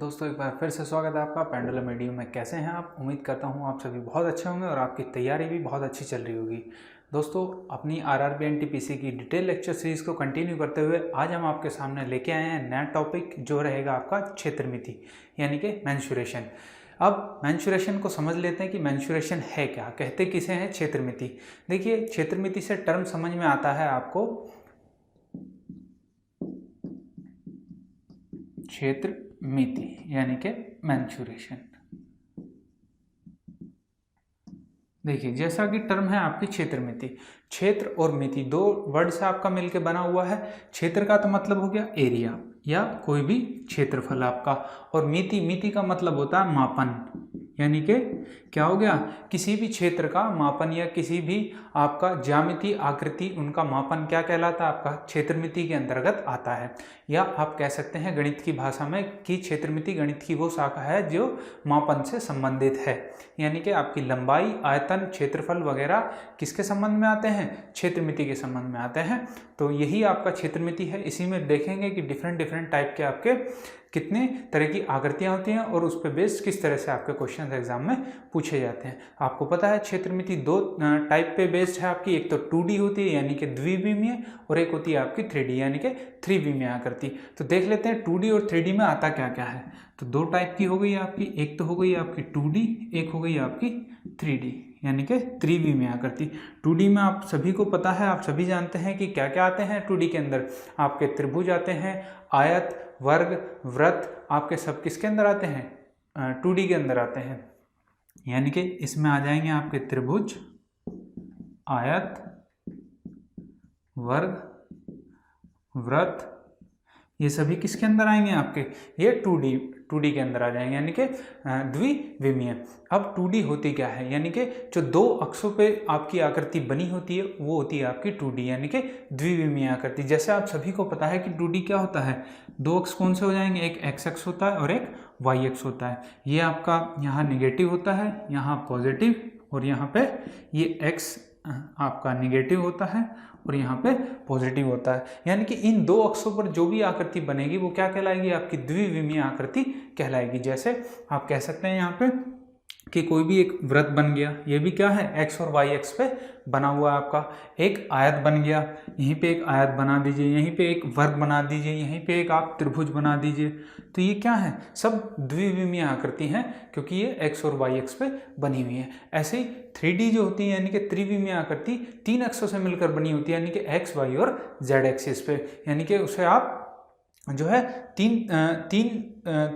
दोस्तों एक बार फिर से स्वागत है आपका पेंडुलम मीडियम में। कैसे हैं आप? उम्मीद करता हूं आप सभी बहुत अच्छे होंगे और आपकी तैयारी भी बहुत अच्छी चल रही होगी। दोस्तों अपनी आरआरबी एनटीपीसी की डिटेल लेक्चर सीरीज़ को कंटिन्यू करते हुए आज हम आपके सामने लेके आए हैं नया टॉपिक जो रहेगा आपका क्षेत्रमिति यानी कि मेंसुरेशन। अब मेंसुरेशन को समझ लेते हैं कि मेंसुरेशन है क्या, कहते किसे हैं? क्षेत्रमिति। देखिए क्षेत्रमिति से टर्म समझ में आता है आपको क्षेत्रमिति यानी कि मेंसुरेशन। देखिए जैसा कि टर्म है आपकी क्षेत्रमिति, क्षेत्र और मिति दो वर्ड से आपका मिलके बना हुआ है। क्षेत्र का तो मतलब हो गया एरिया या कोई भी क्षेत्रफल आपका, और मिति का मतलब होता है मापन, यानी कि क्या हो गया? किसी भी क्षेत्र का मापन या किसी भी आपका ज्यामिति आकृति उनका मापन क्या कहलाता है? आपका क्षेत्रमिति के अंतर्गत आता है। या आप कह सकते हैं गणित की भाषा में कि क्षेत्रमिति गणित की वो शाखा है जो मापन से संबंधित है, यानी कि आपकी लंबाई, आयतन, क्षेत्रफल वगैरह किसके संबंध में आते हैं? क्षेत्रमिति के संबंध में आते हैं। तो यही आपका क्षेत्रमिति है। इसी में देखेंगे कि डिफरेंट टाइप के आपके कितने तरह की आकृतियां होती हैं और उस पर बेस्ड किस तरह से आपके क्वेश्चन एग्जाम में पूछे जाते हैं। आपको पता है क्षेत्रमिति दो टाइप पे बेस्ड है आपकी, एक तो 2D होती है यानी कि द्विविमीय, और एक होती है आपकी 3D यानी कि त्रिविमीय आकृति। तो देख लेते हैं 2D और 3D में आता क्या क्या है। तो दो टाइप की हो गई आपकी, एक तो हो गई आपकी 2D, एक हो गई आपकी 3D यानी कि त्रिविमीय आकृति। 2D में आप सभी को पता है, आप सभी जानते हैं कि क्या क्या आते हैं 2D के अंदर। आपके त्रिभुज आते हैं, आयत, वर्ग, वृत्त आपके सब किसके अंदर आते हैं? 2D के अंदर आते हैं। यानी कि इसमें आ जाएंगे आपके त्रिभुज, आयत, वर्ग, वृत्त, ये सभी किसके अंदर आएंगे? आपके ये 2D के अंदर आ जाएंगे यानी कि द्विविमीय। अब 2D होती क्या है? यानी कि जो दो अक्षों पे आपकी आकृति बनी होती है वो होती है आपकी 2D यानी कि द्विविमीय आकृति। जैसे आप सभी को पता है कि 2D क्या होता है? दो अक्ष कौन से हो जाएंगे? एक x अक्ष होता है और एक y अक्ष होता है। ये आपका यहाँ निगेटिव होता है, यहाँ पॉजिटिव, और यहाँ पे ये x आपका निगेटिव होता है और यहाँ पे पॉजिटिव होता है। यानी कि इन दो अक्षों पर जो भी आकृति बनेगी वो क्या कहलाएगी? आपकी द्विविमीय आकृति कहलाएगी। जैसे आप कह सकते हैं यहाँ पे कि कोई भी एक वृत्त बन गया, ये भी क्या है? x और y अक्ष पे बना हुआ है आपका। एक आयत बन गया, यहीं पे एक आयत बना दीजिए, यहीं पे एक वर्ग बना दीजिए, यहीं पे एक आप त्रिभुज बना दीजिए। तो ये क्या है? सब द्विविमीय आकृति हैं क्योंकि ये x और y अक्ष पे बनी हुई है। ऐसे ही 3D जो होती है यानी कि त्रिविमीय आकृति तीन अक्षों से मिलकर बनी होती है, यानी कि x, y और z एक्सिस पे, यानी कि उसे आप जो है तीन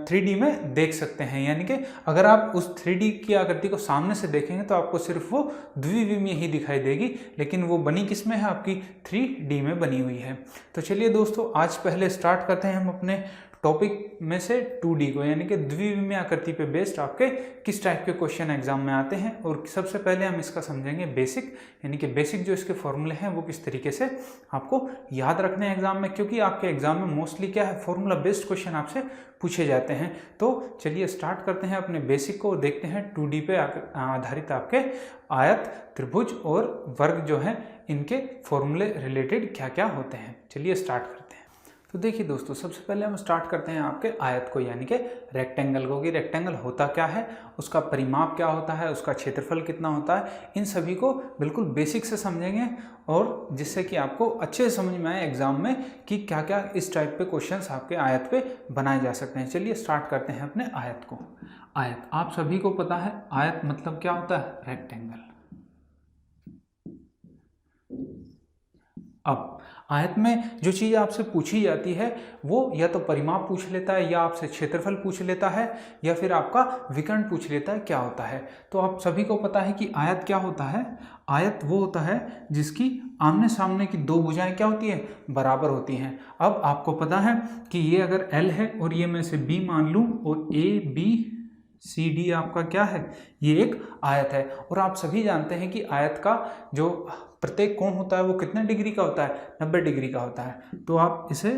3D में देख सकते हैं। यानी कि अगर आप उस 3D की आकृति को सामने से देखेंगे तो आपको सिर्फ वो द्विविमीय ही दिखाई देगी, लेकिन वो बनी किस में है? आपकी 3D में बनी हुई है। तो चलिए दोस्तों आज पहले स्टार्ट करते हैं हम अपने टॉपिक में से 2D को, यानी कि द्विविमीय आकृति पे बेस्ड आपके किस टाइप के क्वेश्चन एग्जाम में आते हैं। और सबसे पहले हम इसका समझेंगे बेसिक, यानी कि बेसिक जो इसके फॉर्मूले हैं वो किस तरीके से आपको याद रखने हैं एग्जाम में, क्योंकि आपके एग्जाम में मोस्टली क्या है? फॉर्मूला बेस्ड क्वेश्चन आपसे पूछे जाते हैं। तो चलिए स्टार्ट करते हैं अपने बेसिक को, देखते हैं 2D पे आधारित आपके आयत, त्रिभुज और वर्ग जो है इनके फॉर्मूले रिलेटेड क्या क्या होते हैं। चलिए स्टार्ट करते हैं। तो देखिए दोस्तों सबसे पहले हम स्टार्ट करते हैं आपके आयत को, यानी कि रेक्टेंगल को। कि रेक्टेंगल होता क्या है, उसका परिमाप क्या होता है, उसका क्षेत्रफल कितना होता है, इन सभी को बिल्कुल बेसिक से समझेंगे, और जिससे कि आपको अच्छे से समझ में आए एग्जाम में कि क्या क्या इस टाइप पे क्वेश्चंस आपके आयत पे बनाए जा सकते हैं। चलिए स्टार्ट करते हैं अपने आयत को। आयत आप सभी को पता है, आयत मतलब क्या होता है? रेक्टेंगल। अब आयत में जो चीज़ आपसे पूछी जाती है वो या तो परिमाप पूछ लेता है, या आपसे क्षेत्रफल पूछ लेता है, या फिर आपका विकर्ण पूछ लेता है क्या होता है। तो आप सभी को पता है कि आयत क्या होता है? आयत वो होता है जिसकी आमने सामने की दो भुजाएं क्या होती है? बराबर होती हैं। अब आपको पता है कि ये अगर L है और ये मैं इसे B मान लूँ, और ABCD आपका क्या है? ये एक आयत है। और आप सभी जानते हैं कि आयत का जो प्रत्येक कोण होता है वो कितने डिग्री का होता है? 90 डिग्री का होता है। तो आप इसे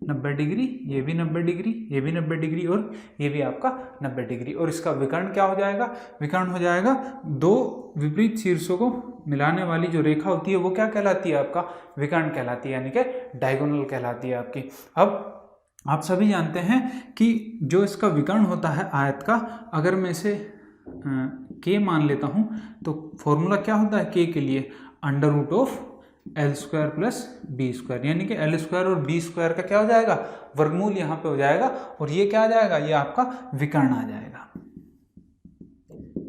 90 डिग्री, ये भी 90 डिग्री, ये भी 90 डिग्री और ये भी आपका 90 डिग्री। और इसका विकर्ण क्या हो जाएगा? विकर्ण हो जाएगा दो विपरीत शीर्षों को मिलाने वाली जो रेखा होती है वो क्या कहलाती है? आपका विकर्ण कहलाती है, यानी कि डायगोनल कहलाती है आपकी। अब आप सभी जानते हैं कि जो इसका विकर्ण होता है आयत का, अगर मैं इसे k मान लेता हूँ तो फॉर्मूला क्या होता है k के लिए, under root of L square plus b square, यानी कि एल स्क्वायर और बी स्क्वायर का क्या हो जाएगा, वर्गमूल यहाँ पे हो जाएगा, और ये क्या आ जाएगा, ये आपका विकर्ण आ जाएगा।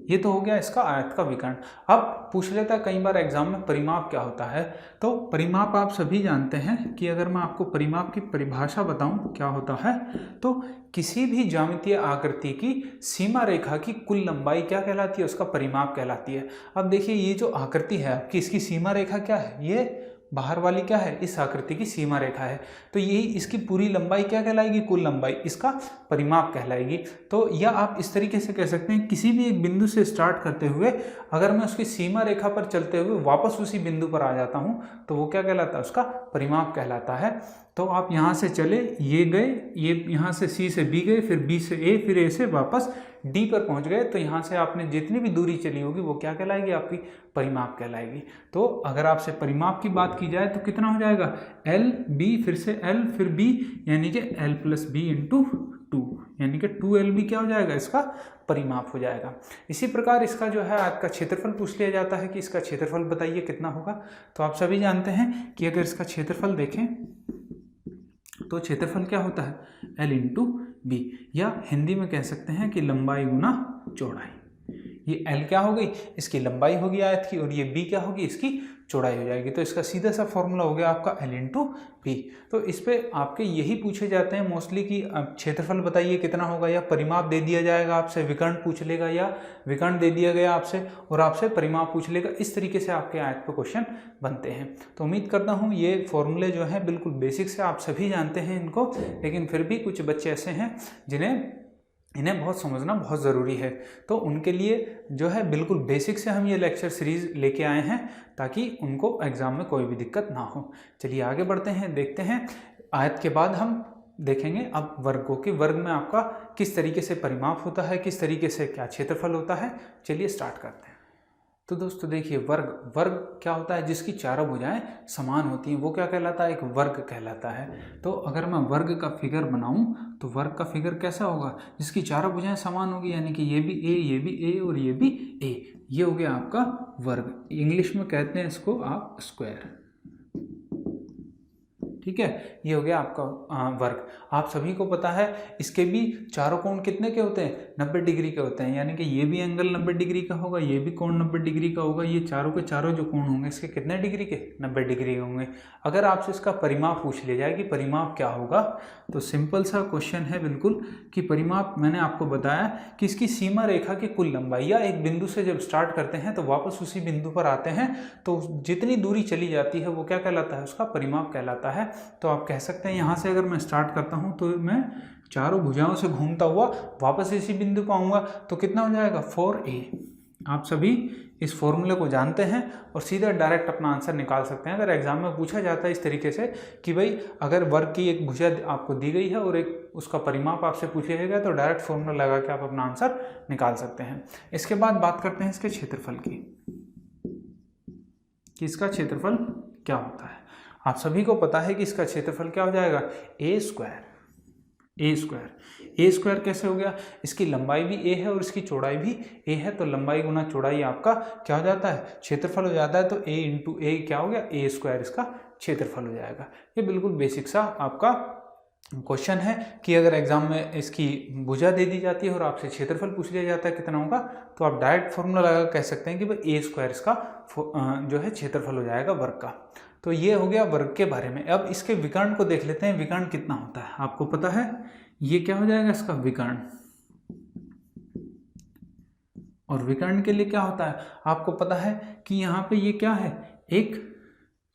ये तो हो गया इसका आयत का विकर्ण। अब पूछ लेता है कई बार एग्जाम में परिमाप क्या होता है। तो परिमाप आप सभी जानते हैं कि अगर मैं आपको परिमाप की परिभाषा बताऊं क्या होता है, तो किसी भी ज्यामितीय आकृति की सीमा रेखा की कुल लंबाई क्या कहलाती है, उसका परिमाप कहलाती है। अब देखिए ये जो आकृति है आपकी, इसकी सीमा रेखा क्या है, ये बाहर वाली क्या है, इस आकृति की सीमा रेखा है, तो यही इसकी पूरी लंबाई क्या कहलाएगी, कुल लंबाई, इसका परिमाप कहलाएगी। तो या आप इस तरीके से कह सकते हैं, किसी भी एक बिंदु से स्टार्ट करते हुए अगर मैं उसकी सीमा रेखा पर चलते हुए वापस उसी बिंदु पर आ जाता हूं तो वो क्या कहलाता है, उसका परिमाप कहलाता है। तो आप यहाँ से चले, ये गए, ये यहाँ से सी से बी गए, फिर बी से ए, फिर ए से वापस डी पर पहुँच गए, तो यहाँ से आपने जितनी भी दूरी चली होगी वो क्या कहलाएगी, आपकी परिमाप कहलाएगी। तो अगर आपसे परिमाप की बात की जाए तो कितना हो जाएगा, एल बी फिर से एल फिर बी, यानी कि एल प्लस बी इंटू 2, यानी कि 2LB क्या हो जाएगा, इसका परिमाप हो जाएगा। इसी प्रकार इसका जो है आपका क्षेत्रफल पूछ लिया जाता है कि इसका क्षेत्रफल बताइए कितना होगा। तो आप सभी जानते हैं कि अगर इसका क्षेत्रफल देखें तो क्षेत्रफल क्या होता है, L इंटू बी, या हिंदी में कह सकते हैं कि लंबाई गुना चौड़ाई। ये L क्या हो गई, इसकी लंबाई होगी आयत की, और ये B क्या होगी, इसकी चौड़ाई हो जाएगी। तो इसका सीधा सा फॉर्मूला हो गया आपका L इंटू बी। तो इस पे आपके यही पूछे जाते हैं मोस्टली कि क्षेत्रफल बताइए कितना होगा, या परिमाप दे दिया जाएगा आपसे, विकर्ण पूछ लेगा, या विकर्ण दे दिया गया आपसे और आपसे परिमाप पूछ लेगा। इस तरीके से आपके आयत पे क्वेश्चन बनते हैं। तो उम्मीद करता हूँ ये फॉर्मूले जो हैं बिल्कुल बेसिक से आप सभी जानते हैं इनको, लेकिन फिर भी कुछ बच्चे ऐसे हैं इन्हें बहुत समझना बहुत ज़रूरी है। तो उनके लिए जो है बिल्कुल बेसिक से हम ये लेक्चर सीरीज़ लेके आए हैं ताकि उनको एग्ज़ाम में कोई भी दिक्कत ना हो। चलिए आगे बढ़ते हैं, देखते हैं आयत के बाद हम देखेंगे अब वर्गों के, वर्ग में आपका किस तरीके से परिमाप होता है, किस तरीके से क्या क्षेत्रफल होता है। चलिए स्टार्ट करते हैं। तो दोस्तों देखिए वर्ग क्या होता है, जिसकी चारों भुजाएं समान होती हैं वो क्या कहलाता है, एक वर्ग कहलाता है। तो अगर मैं वर्ग का फिगर बनाऊं तो वर्ग का फिगर कैसा होगा, जिसकी चारों भुजाएं समान होगी, यानी कि ये भी ए, ये भी ए और ये भी ए, ये हो गया आपका वर्ग। इंग्लिश में कहते हैं इसको आप स्क्वायर, ठीक है, ये हो गया आपका वर्ग। आप सभी को पता है इसके भी चारों कोण कितने के होते हैं, 90 डिग्री के होते हैं, यानी कि ये भी एंगल 90 डिग्री का होगा, ये भी कोण 90 डिग्री का होगा। ये चारों के चारों जो कोण होंगे इसके कितने डिग्री के, 90 डिग्री के होंगे। अगर आपसे इसका परिमाप पूछ लिया जाए कि परिमाप क्या होगा, तो सिंपल सा क्वेश्चन है बिल्कुल कि परिमाप मैंने आपको बताया कि इसकी सीमा रेखा की कुल लंबाई, या एक बिंदु से जब स्टार्ट करते हैं तो वापस उसी बिंदु पर आते हैं तो जितनी दूरी चली जाती है वो क्या कहलाता है, उसका परिमाप कहलाता है। तो आप कह सकते हैं यहाँ से अगर मैं स्टार्ट करता हूँ तो मैं चारों भुजाओं से घूमता हुआ वापस इसी बिंदु पर आऊँगा तो कितना हो जाएगा, 4a। आप सभी इस फॉर्मूले को जानते हैं और सीधा डायरेक्ट अपना आंसर निकाल सकते हैं। अगर एग्जाम में पूछा जाता है इस तरीके से कि भाई अगर वर्ग की एक भुजा आपको दी गई है और एक उसका परिमाप आपसे पूछा जाएगा तो डायरेक्ट फॉर्मूला लगा के आप अपना आंसर निकाल सकते हैं। इसके बाद बात करते हैं इसके क्षेत्रफल की, कि इसका क्षेत्रफल क्या होता है। आप सभी को पता है कि इसका क्षेत्रफल क्या हो जाएगा, ए स्क्वायर। ए स्क्वायर कैसे हो गया, इसकी लंबाई भी ए है और इसकी चौड़ाई भी ए है, तो लंबाई गुना चौड़ाई आपका क्या हो जाता है, क्षेत्रफल हो जाता है। तो ए इंटू ए क्या हो गया, ए स्क्वायर इसका क्षेत्रफल हो जाएगा। ये बिल्कुल बेसिक सा आपका क्वेश्चन है कि अगर एग्जाम में इसकी भुजा दे दी जाती है और आपसे क्षेत्रफल पूछ लिया जाता है कितना होगा, तो आप डायरेक्ट फॉर्मूला लगा कह सकते हैं कि भाई ए स्क्वायर इसका जो है क्षेत्रफल हो जाएगा वर्ग का। तो ये हो गया वर्ग के बारे में। अब इसके विकर्ण को देख लेते हैं, विकर्ण कितना होता है। आपको पता है ये क्या हो जाएगा, इसका विकर्ण। और विकर्ण के लिए क्या होता है, आपको पता है कि यहाँ पे ये क्या है, एक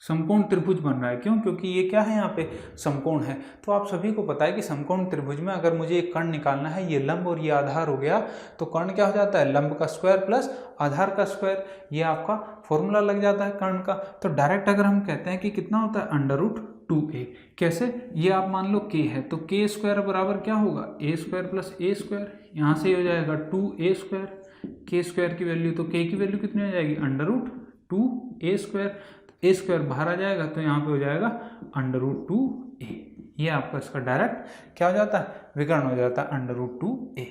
समकोण त्रिभुज बन रहा है। क्यों, क्योंकि ये क्या है, यहाँ पे समकोण है। तो आप सभी को पता है कि समकोण त्रिभुज में अगर मुझे एक कर्ण निकालना है, ये लंब और ये आधार हो गया, तो कर्ण क्या हो जाता है, लंब का स्क्वायर प्लस आधार का स्क्वायर, ये आपका फॉर्मूला लग जाता है कर्ण का। तो डायरेक्ट अगर हम कहते हैं कि कितना होता है, अंडर रूट 2a। कैसे, ये आप मान लो k है तो k स्क्वायर बराबर क्या होगा, a square plus a square, यहाँ से हो जाएगा 2a स्क्वायर। k स्क्वायर की वैल्यू, तो k की वैल्यू कितनी हो जाएगी, अंडर रूट 2a स्क्वायर। ए स्क्वायर बाहर आ जाएगा तो यहाँ पे हो जाएगा √2a। ये आपका इसका डायरेक्ट क्या हो जाता है, विकर्ण हो जाता है √2a।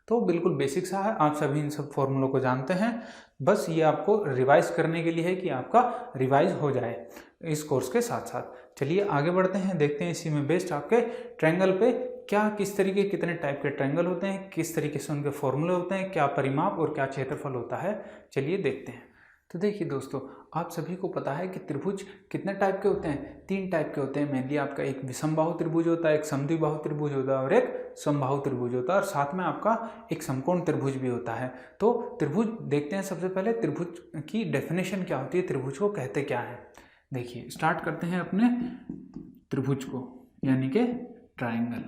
तो बिल्कुल बेसिक सा है, आप सभी इन सब फॉर्मूलों को जानते हैं, बस ये आपको रिवाइज करने के लिए है कि आपका रिवाइज हो जाए इस कोर्स के साथ साथ। चलिए आगे बढ़ते हैं, देखते हैं इसी में बेस्ड आपके ट्रायंगल पे क्या किस तरीके कितने टाइप के ट्रायंगल होते हैं, किस तरीके से उनके फॉर्मूले होते हैं, क्या परिमाप और क्या क्षेत्रफल होता है। चलिए देखते हैं। तो देखिए दोस्तों, आप सभी को पता है कि त्रिभुज कितने टाइप के होते हैं, 3 टाइप के होते हैं मेनली। आपका एक विषमबाहु त्रिभुज होता है, एक समद्विबाहु त्रिभुज होता है और एक समबाहु त्रिभुज होता है, और साथ में आपका एक समकोण त्रिभुज भी होता है। तो त्रिभुज देखते हैं। सबसे पहले त्रिभुज की डेफिनेशन क्या होती है, त्रिभुज को कहते क्या है। देखिए स्टार्ट करते हैं अपने त्रिभुज को, यानी कि ट्रायंगल।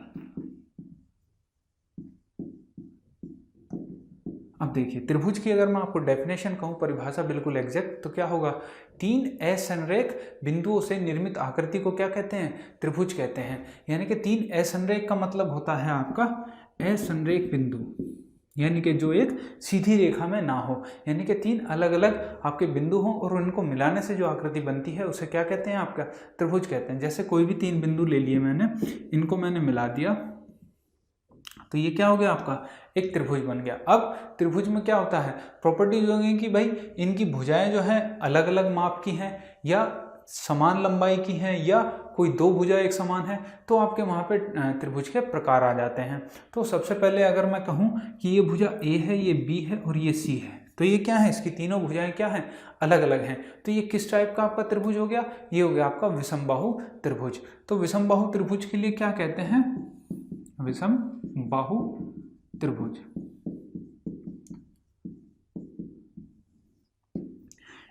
अब देखिए त्रिभुज की अगर मैं आपको डेफिनेशन कहूँ, परिभाषा बिल्कुल एग्जैक्ट, तो क्या होगा, 3 असंरेख बिंदुओं से निर्मित आकृति को क्या कहते हैं, त्रिभुज कहते हैं। यानी कि 3 असंरेख का मतलब होता है आपका असंरेख बिंदु, यानी कि जो एक सीधी रेखा में ना हो, यानी कि 3 अलग अलग आपके बिंदु हों और उनको मिलाने से जो आकृति बनती है उसे क्या कहते हैं, आपका त्रिभुज कहते हैं। जैसे कोई भी 3 बिंदु ले लिए मैंने, इनको मैंने मिला दिया तो ये क्या हो गया, आपका एक त्रिभुज बन गया। अब त्रिभुज में क्या होता है, प्रॉपर्टीज होंगी कि भाई इनकी भुजाएं जो हैं अलग अलग माप की हैं या समान लंबाई की हैं या कोई 2 भुजा एक समान है, तो आपके वहाँ पे त्रिभुज के प्रकार आ जाते हैं। तो सबसे पहले अगर मैं कहूँ कि ये भुजा ए है, ये बी है और ये सी है, तो ये क्या है, इसकी तीनों भुजाएं क्या हैं, अलग अलग हैं। तो ये किस टाइप का आपका त्रिभुज हो गया, ये हो गया आपका विषमबाहु त्रिभुज। तो विषमबाहु त्रिभुज के लिए क्या कहते हैं, विषमबाहु त्रिभुज।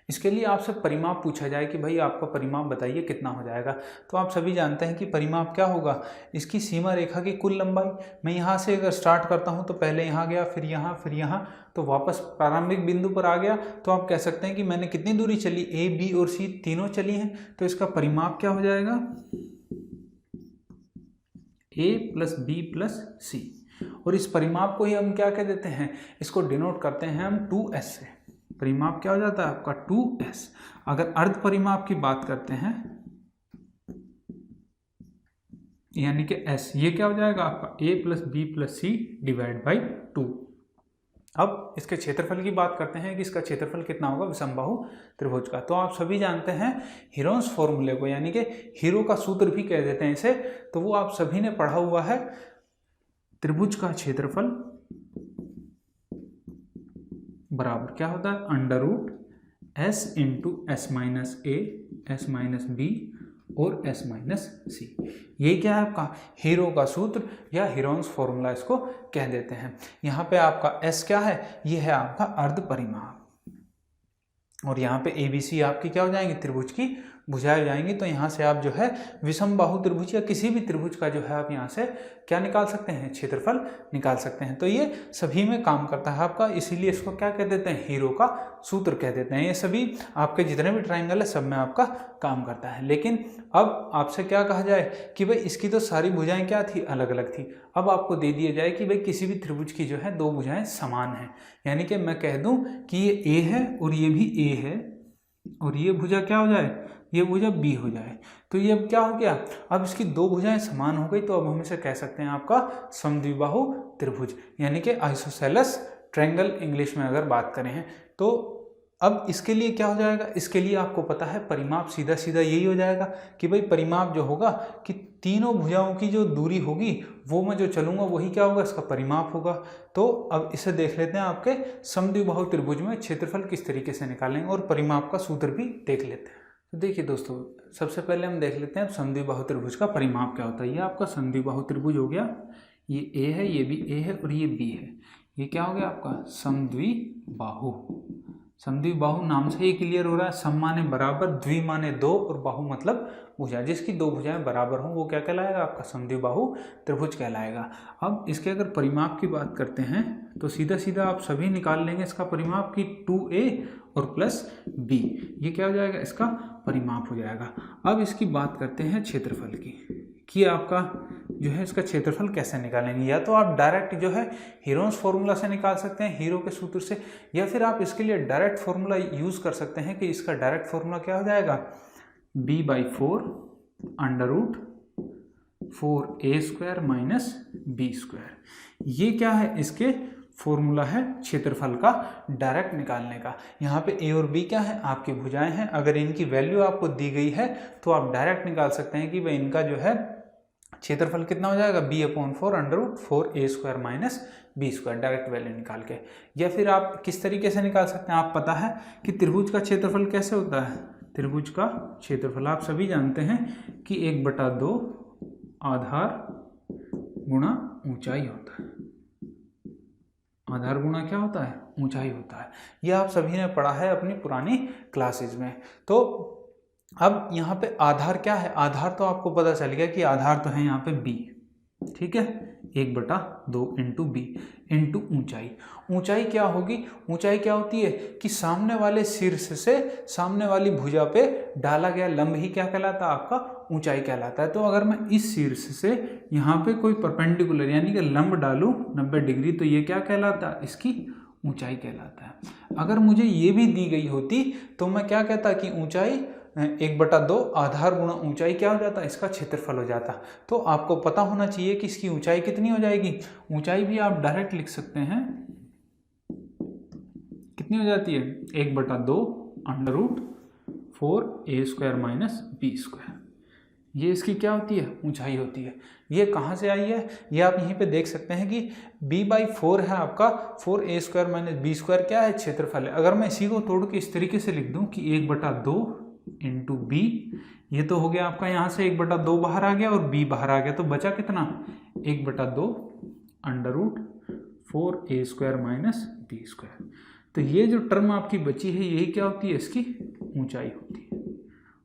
इसके लिए आपसे परिमाप पूछा जाए कि भाई आपका परिमाप बताइए कितना हो जाएगा, तो आप सभी जानते हैं कि परिमाप क्या होगा, इसकी सीमा रेखा की कुल लंबाई। मैं यहाँ से अगर स्टार्ट करता हूँ तो पहले यहाँ गया, फिर यहाँ, तो वापस प्रारंभिक बिंदु पर आ गया, तो आप कह सकते हैं कि मैंने कितनी दूरी चली, ए बी और सी तीनों चली हैं, तो इसका परिमाप क्या हो जाएगा, a + b + c। और इस परिमाप को ही हम क्या कह देते हैं, इसको डिनोट करते हैं हम 2s से। परिमाप क्या हो जाता है आपका 2s। अगर अर्ध परिमाप की बात करते हैं यानी कि s, ये क्या हो जाएगा आपका a + b + c / 2। अब इसके क्षेत्रफल की बात करते हैं कि इसका क्षेत्रफल कितना होगा विषमबाहु त्रिभुज का। तो आप सभी जानते हैं हीरोन्स फॉर्मूले को, यानी कि हीरो का सूत्र भी कह देते हैं इसे, तो वो आप सभी ने पढ़ा हुआ है। त्रिभुज का क्षेत्रफल बराबर क्या होता है, √s × s - a, s - b और s - c। ये क्या है आपका हीरो का सूत्र या हीरोन्स फॉर्मूला इसको कह देते हैं। यहाँ पे आपका s क्या है, ये है आपका अर्ध परिमाप, और यहाँ पे ABC आपकी क्या हो जाएंगी, त्रिभुज की भुजाएं हो जाएंगी। तो यहाँ से आप जो है विषमबाहु त्रिभुज या किसी भी त्रिभुज का जो है आप यहाँ से क्या निकाल सकते हैं, क्षेत्रफल निकाल सकते हैं। तो ये सभी में काम करता है आपका, इसीलिए इसको क्या कह देते हैं, हीरो का सूत्र कह देते हैं। ये सभी आपके जितने भी ट्रायंगल है सब में आपका काम करता है। लेकिन अब आपसे क्या कहा जाए कि भाई इसकी तो सारी भुजाएं क्या थी, अलग अलग थी। अब आपको दे दिया जाए कि भाई किसी भी त्रिभुज की जो है 2 भुजाएं समान हैं, यानी कि मैं कह दूं कि ये ए है और ये भी ए है, और ये भुजा क्या हो जाए, ये भुजा बी हो जाए। तो ये अब क्या हो गया, अब इसकी 2 भुजाएं समान हो गई, तो अब हम इसे कह सकते हैं आपका समद्विबाहु त्रिभुज, यानी कि आइसोसेलेस ट्रायंगल इंग्लिश में अगर बात करें हैं। तो अब इसके लिए क्या हो जाएगा, इसके लिए आपको पता है परिमाप सीधा सीधा यही हो जाएगा कि भाई परिमाप जो होगा कि तीनों भुजाओं की जो दूरी होगी वो मैं जो चलूंगा वही क्या होगा, इसका परिमाप होगा। तो अब इसे देख लेते हैं आपके समद्विबाहु त्रिभुज में क्षेत्रफल किस तरीके से निकालेंगे और परिमाप का सूत्र भी देख लेते हैं। तो देखिए दोस्तों, सबसे पहले हम देख लेते हैं समद्विबाहु त्रिभुज का परिमाप क्या होता है। ये आपका समद्विबाहु त्रिभुज हो गया, ये ए है, ये भी ए है और ये बी है। ये क्या हो गया आपका समद्विबाहु। समद्विबाहु नाम से ही क्लियर हो रहा है, सम माने बराबर, द्वि माने 2 और बाहु मतलब भुजा। जिसकी 2 भुजाएं बराबर हों वो क्या कहलाएगा, आपका समद्विबाहु त्रिभुज कहलाएगा। अब इसके अगर परिमाप की बात करते हैं तो सीधा सीधा आप सभी निकाल लेंगे इसका परिमाप की 2a और +b, ये क्या हो जाएगा, इसका परिमाप हो जाएगा। अब इसकी बात करते हैं क्षेत्रफल की, कि आपका जो है इसका क्षेत्रफल कैसे निकालेंगे। या तो आप डायरेक्ट जो है हीरोन्स फॉर्मूला से निकाल सकते हैं, हीरो के सूत्र से, या फिर आप इसके लिए डायरेक्ट फॉर्मूला यूज कर सकते हैं कि इसका डायरेक्ट फॉर्मूला क्या हो जाएगा, b/4 √4a² माइनस b²। ये क्या है, इसके फॉर्मूला है क्षेत्रफल का डायरेक्ट निकालने का। यहाँ पे a और b क्या है, आपकी भुजाएं हैं। अगर इनकी वैल्यू आपको दी गई है तो आप डायरेक्ट निकाल सकते हैं कि भाई इनका जो है क्षेत्रफल कितना हो जाएगा, b/4 √4a² minus b², direct value निकाल के। या फिर आप किस तरीके से निकाल सकते हैं, आप पता है कि त्रिभुज का क्षेत्रफल कैसे होता है। त्रिभुज का क्षेत्रफल आप सभी जानते हैं कि 1/2 आधार गुणा ऊंचाई होता है। आधार गुणा क्या होता है, ऊंचाई होता है। यह आप सभी ने पढ़ा है अपनी पुरानी क्लासेज में। तो अब यहाँ पे आधार क्या है, आधार तो आपको पता चल गया कि आधार तो है यहाँ पे b, ठीक है, 1/2 इंटू b इंटू ऊंचाई। ऊंचाई क्या होगी, ऊंचाई क्या होती है कि सामने वाले शीर्ष से सामने वाली भुजा पे डाला गया लंब ही क्या कहलाता है, आपका ऊंचाई कहलाता है। तो अगर मैं इस शीर्ष से यहाँ पे कोई परपेंडिकुलर यानी कि लंब डालूं 90 डिग्री, तो ये क्या कहलाता है, इसकी ऊंचाई कहलाता है। अगर मुझे ये भी दी गई होती तो मैं क्या कहता कि ऊंचाई 1/2 आधार गुणा ऊंचाई क्या हो जाता, इसका क्षेत्रफल हो जाता। तो आपको पता होना चाहिए कि इसकी ऊंचाई कितनी हो जाएगी। ऊंचाई भी आप डायरेक्ट लिख सकते हैं, कितनी हो जाती है, 1/2 √4a² माइनस b²। ये इसकी क्या होती है, ऊंचाई होती है। ये कहाँ से आई है, ये आप यहीं पे देख सकते हैं कि b/4 है आपका, 4a² माइनस b² क्या है, क्षेत्रफल है। अगर मैं इसी को तोड़ के इस तरीके से लिख दूं कि 1/2 इंटू b, ये तो हो गया आपका, यहाँ से 1/2 बाहर आ गया और b बाहर आ गया, तो बचा कितना, 1/2 √4a² माइनस b²। तो ये जो टर्म आपकी बची है यही क्या होती है, इसकी ऊंचाई होती है।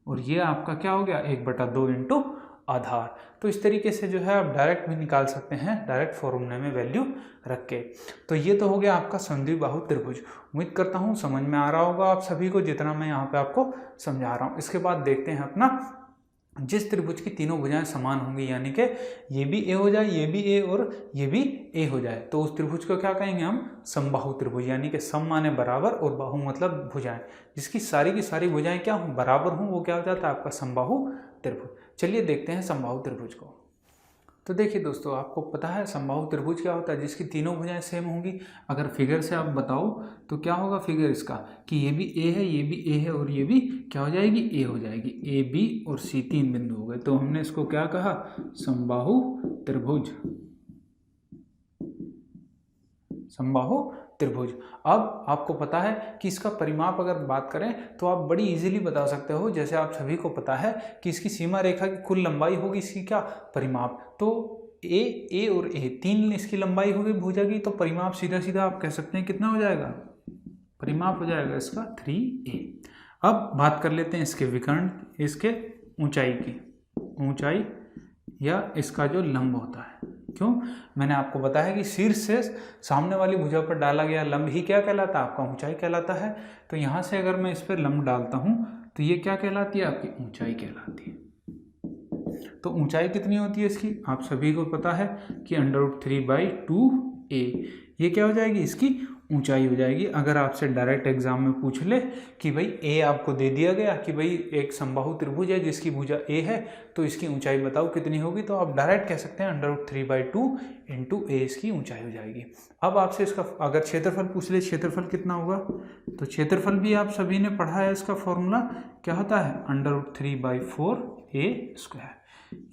और ये आपका क्या हो गया, 1/2 इंटू आधार। तो इस तरीके से जो है आप डायरेक्ट भी निकाल सकते हैं, डायरेक्ट फॉर्मूले में वैल्यू रख के। तो ये तो हो गया आपका समद्विबाहु त्रिभुज। उम्मीद करता हूँ समझ में आ रहा होगा आप सभी को, जितना मैं यहाँ पे आपको समझा रहा हूँ। इसके बाद देखते हैं अपना, जिस त्रिभुज की तीनों भुजाएं समान होंगी, यानी कि ये भी a हो जाए, ये भी a और ये भी a हो जाए, तो उस त्रिभुज को क्या कहेंगे हम, समबाहु त्रिभुज। यानी कि सम माने बराबर और बाहु मतलब भुजाएं, जिसकी सारी की सारी भुजाएं क्या हो, बराबर हों, वो क्या हो जाता है आपका समबाहु त्रिभुज। चलिए देखते हैं समबाहु त्रिभुज को। तो देखिए दोस्तों, आपको पता है समबाहु त्रिभुज क्या होता है, जिसकी तीनों भुजाएं सेम होंगी। अगर फिगर से आप बताओ तो क्या होगा फिगर इसका, कि ये भी a है, ये भी a है और ये भी क्या हो जाएगी, a हो जाएगी। a, b और c 3 बिंदु हो गए, तो हमने इसको क्या कहा, समबाहु त्रिभुज। समबाहु त्रिभुज। अब आपको पता है कि इसका परिमाप अगर बात करें तो आप बड़ी इजीली बता सकते हो। जैसे आप सभी को पता है कि इसकी सीमा रेखा की कुल लंबाई होगी इसकी क्या, परिमाप। तो a और a 3 इसकी लंबाई होगी भुजा की, तो परिमाप सीधा सीधा आप कह सकते हैं कितना हो जाएगा, परिमाप हो जाएगा इसका 3a। अब बात कर लेते हैं इसके विकर्ण, इसके ऊंचाई की, ऊंचाई या इसका जो लंब होता है। क्यों, मैंने आपको बताया कि शीर्ष से सामने वाली भुजा पर डाला गया लंब ही क्या कहलाता है, आपका ऊंचाई कहलाता है। तो यहाँ से अगर मैं इस पर लंब डालता हूँ तो ये क्या कहलाती है, आपकी ऊंचाई कहलाती है। तो ऊंचाई कितनी होती है इसकी, आप सभी को पता है कि √3/2a, ये क्या हो जाएगी, इसकी ऊंचाई हो जाएगी। अगर आपसे डायरेक्ट एग्जाम में पूछ ले कि भाई a आपको दे दिया गया कि भाई एक समबाहु त्रिभुज है जिसकी भुजा a है, तो इसकी ऊंचाई बताओ कितनी होगी, तो आप डायरेक्ट कह सकते हैं √3/2 इंटू a इसकी ऊंचाई हो जाएगी। अब आपसे इसका अगर क्षेत्रफल पूछ ले, क्षेत्रफल कितना होगा, तो क्षेत्रफल भी आप सभी ने पढ़ा है, इसका फॉर्मूला क्या होता है, √3/4a²।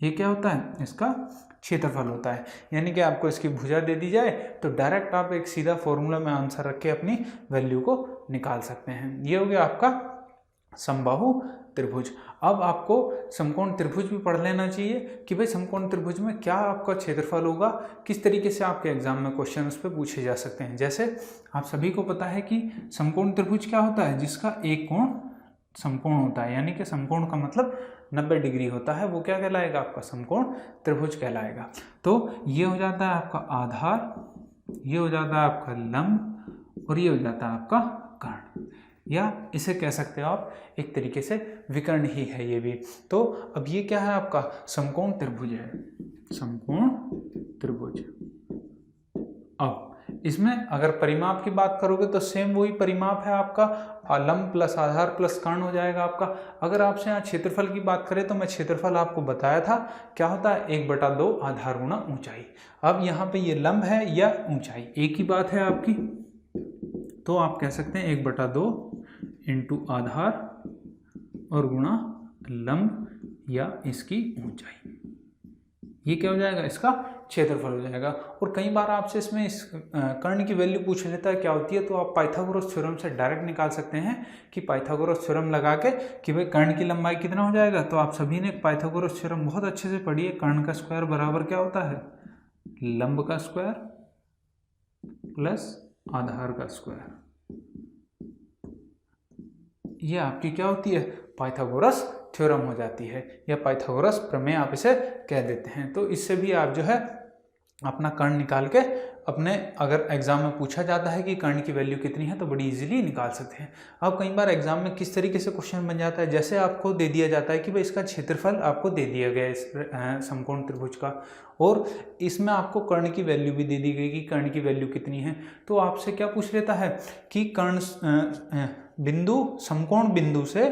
ये क्या होता है, इसका क्षेत्रफल होता है। यानी कि आपको इसकी भुजा दे दी जाए तो डायरेक्ट आप एक सीधा फॉर्मूला में आंसर रख के अपनी वैल्यू को निकाल सकते हैं। ये हो गया आपका समबाहु त्रिभुज। अब आपको समकोण त्रिभुज भी पढ़ लेना चाहिए कि भाई समकोण त्रिभुज में क्या आपका क्षेत्रफल होगा, किस तरीके से आपके एग्जाम में क्वेश्चन उस पर पूछे जा सकते हैं। जैसे आप सभी को पता है कि समकोण त्रिभुज क्या होता है, जिसका एक कोण समकोण होता है, यानी कि समकोण का मतलब 90 डिग्री होता है, वो क्या कहलाएगा, आपका समकोण त्रिभुज कहलाएगा। तो ये हो जाता है आपका आधार, ये हो जाता है आपका लंब और ये हो जाता है आपका कर्ण, या इसे कह सकते हो आप एक तरीके से विकर्ण ही है ये भी। तो अब ये क्या है, आपका समकोण त्रिभुज है। समकोण त्रिभुज। अब इसमें अगर परिमाप की बात करोगे तो सेम वही परिमाप है आपका, लंब प्लस आधार प्लस कर्ण हो जाएगा आपका। अगर आपसे यहाँ क्षेत्रफल की बात करें तो मैं क्षेत्रफल आपको बताया था क्या होता है, 1/2 आधार गुणा ऊंचाई। अब यहाँ पे ये लंब है या ऊंचाई, एक ही बात है आपकी, तो आप कह सकते हैं 1/2 इंटू आधार और गुणा लंब या इसकी ऊंचाई, ये क्या हो जाएगा, इसका क्षेत्रफल हो जाएगा। और कई बार आपसे इसमें इस कर्ण की वैल्यू पूछ लेता है क्या होती है, तो आप पाइथागोरस थ्योरम से डायरेक्ट निकाल सकते हैं कि पाइथागोरस थ्योरम लगा के कि भाई कर्ण की लंबाई कितना हो जाएगा। तो आप सभी ने पाइथागोरस थ्योरम बहुत अच्छे से पढ़ी है, कर्ण का स्क्वायर बराबर क्या होता है, लंब का स्क्वायर प्लस आधार का स्क्वायर, ये आपकी क्या होती है, पाइथागोरस थ्योरम हो जाती है, या पाइथागोरस प्रमेय आप इसे कह देते हैं। तो इससे भी आप जो है अपना कर्ण निकाल के अपने, अगर एग्जाम में पूछा जाता है कि कर्ण की वैल्यू कितनी है तो बड़ी इजीली निकाल सकते हैं। अब कई बार एग्जाम में किस तरीके से क्वेश्चन बन जाता है, जैसे आपको दे दिया जाता है कि भाई इसका क्षेत्रफल आपको दे दिया गया है इस समकोण त्रिभुज का, और इसमें आपको कर्ण की वैल्यू भी दे दी गई कि कर्ण की वैल्यू कितनी है। तो आपसे क्या पूछ लेता है कि कर्ण बिंदु, समकोण बिंदु से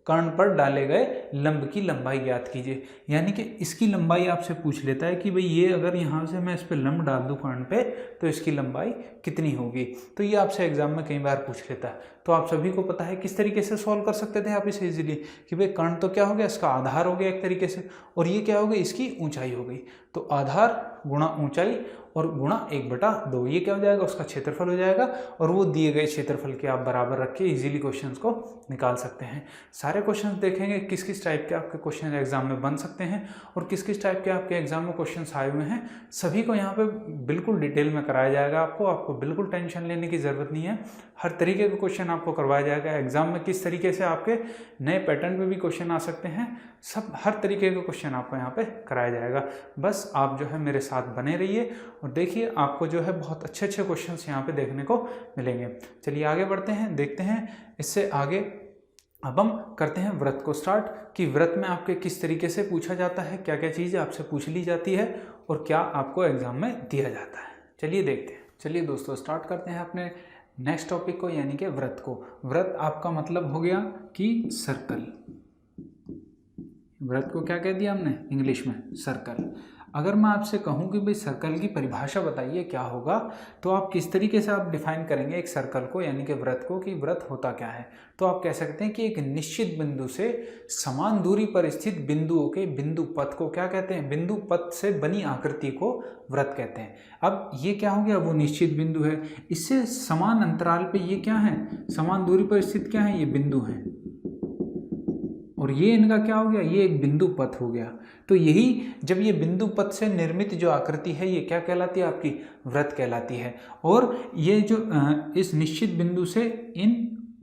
कर्ण पर डाले गए लंब की लंबाई ज्ञात कीजिए, यानी कि इसकी लंबाई आपसे पूछ लेता है कि भाई ये अगर यहाँ से मैं इस पर लंब डाल दूँ कर्ण पे तो इसकी लंबाई कितनी होगी। तो ये आपसे एग्जाम में कई बार पूछ लेता है। तो आप सभी को पता है किस तरीके से सॉल्व कर सकते थे आप इसे इजीली, कि भाई कर्ण तो क्या हो गया, इसका आधार हो गया एक तरीके से, और ये क्या हो गई, इसकी ऊंचाई हो गई। तो आधार गुणा ऊंचाई और गुणा 1/2, ये क्या हो जाएगा, उसका क्षेत्रफल हो जाएगा। और वो दिए गए क्षेत्रफल के आप बराबर रख के इजीली क्वेश्चंस को निकाल सकते हैं। सारे क्वेश्चंस देखेंगे किस किस टाइप के आपके क्वेश्चन एग्जाम में बन सकते हैं और किस किस टाइप के आपके एग्जाम में क्वेश्चंस आए हुए हैं, सभी को यहाँ पे बिल्कुल डिटेल में कराया जाएगा। आपको बिल्कुल टेंशन लेने की ज़रूरत नहीं है, हर तरीके का क्वेश्चन आपको करवाया जाएगा। एग्जाम में किस तरीके से आपके नए पैटर्न पे भी क्वेश्चन आ सकते हैं, सब हर तरीके का क्वेश्चन आपको यहाँ पे कराया जाएगा। बस आप जो है मेरे साथ बने रहिए और देखिए, आपको जो है बहुत अच्छे अच्छे क्वेश्चंस यहाँ पे देखने को मिलेंगे। चलिए आगे बढ़ते हैं, देखते हैं इससे आगे। अब हम करते हैं व्रत को स्टार्ट, कि व्रत में आपके किस तरीके से पूछा जाता है, क्या क्या चीज़ें आपसे पूछ ली जाती है और क्या आपको एग्जाम में दिया जाता है। चलिए देखते हैं। चलिए दोस्तों स्टार्ट करते हैं अपने नेक्स्ट टॉपिक को, यानी कि व्रत को। व्रत आपका मतलब हो गया कि सर्कल। व्रत को क्या कह दिया हमने इंग्लिश में, सर्कल। अगर मैं आपसे कहूँ कि भाई सर्कल की परिभाषा बताइए क्या होगा, तो आप किस तरीके से आप डिफाइन करेंगे एक सर्कल को, यानी कि व्रत को, कि व्रत होता क्या है। तो आप कह सकते हैं कि एक निश्चित बिंदु से समान दूरी पर स्थित बिंदुओं के बिंदु पथ को क्या कहते हैं, बिंदु पथ से बनी आकृति को व्रत कहते हैं। अब ये क्या हो गया, वो निश्चित बिंदु है, इससे समान अंतराल पे ये क्या है, समान दूरी पर स्थित क्या है, ये बिंदु है, और ये इनका क्या हो गया, ये एक बिंदु पथ हो गया। तो यही जब ये बिंदु पथ से निर्मित जो आकृति है ये क्या कहलाती है, आपकी व्रत कहलाती है। और ये जो इस निश्चित बिंदु से इन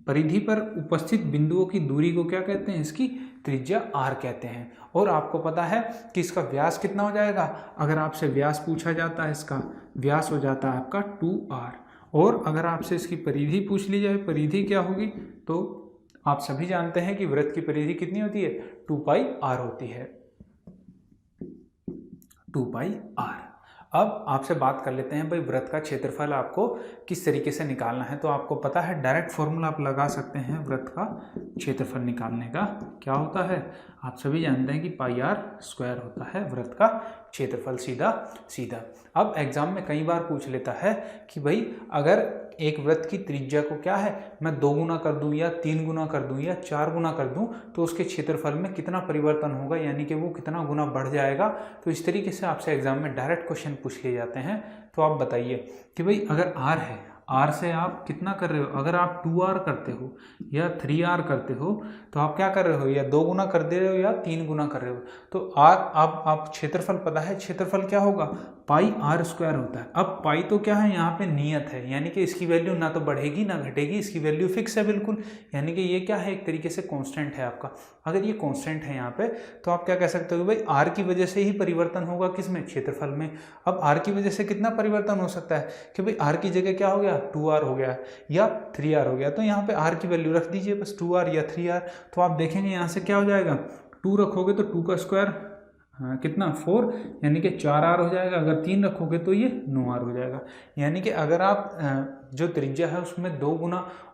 परिधि पर उपस्थित बिंदुओं की दूरी को क्या कहते हैं, इसकी त्रिज्या r कहते हैं। और आपको पता है कि इसका व्यास कितना हो जाएगा, अगर आपसे व्यास पूछा जाता है, इसका व्यास हो जाता है आपका 2r। और अगर आपसे इसकी परिधि पूछ ली जाए, परिधि क्या होगी, तो आप सभी जानते हैं कि व्रत की परिधि कितनी होती है, 2πr होती है, 2πr। अब आपसे बात कर लेते हैं भाई व्रत का क्षेत्रफल आपको किस तरीके से निकालना है। तो आपको पता है डायरेक्ट फॉर्मूला आप लगा सकते हैं व्रत का क्षेत्रफल निकालने का, क्या होता है, आप सभी जानते हैं कि πr² होता है व्रत का क्षेत्रफल, सीधा सीधा। अब एग्जाम में कई बार पूछ लेता है कि भाई अगर एक व्रत की त्रिज्या को क्या है, मैं 2 गुना कर दूं या 3 गुना कर दूं या 4 गुना कर दूं, तो उसके क्षेत्रफल में कितना परिवर्तन होगा, यानी कि वो कितना गुना बढ़ जाएगा। तो इस तरीके से आपसे एग्जाम में डायरेक्ट क्वेश्चन पूछ लिए जाते हैं। तो आप बताइए कि भाई अगर r है, r से आप कितना कर रहे हो, अगर आप 2r करते हो या 3r करते हो तो आप क्या कर रहे हो, या 2 गुना कर दे रहे हो या 3 गुना कर रहे हो। तो r आप क्षेत्रफल पता है, क्षेत्रफल क्या होगा, πr² होता है। अब पाई तो क्या है, यहाँ पे नियत है, यानी कि इसकी वैल्यू ना तो बढ़ेगी ना घटेगी, इसकी वैल्यू फिक्स है बिल्कुल, यानी कि ये क्या है, एक तरीके से कांस्टेंट है आपका। अगर ये कांस्टेंट है यहाँ पे, तो आप क्या कह सकते हो भाई r की वजह से ही परिवर्तन होगा, किसमें, क्षेत्रफल में। अब r की वजह से कितना परिवर्तन हो सकता है कि भाई r की जगह क्या हो गया, 2r हो गया या 3r हो गया। तो यहाँ पे r की वैल्यू रख दीजिए बस, 2r या 3r। तो आप देखेंगे यहाँ से क्या हो जाएगा, 2 रखोगे तो 2 का स्क्वायर कितना 4, यानी कि 4r हो जाएगा। अगर 3 रखोगे तो ये 9r हो जाएगा। यानी कि अगर आप जो त्रिज्या है उसमें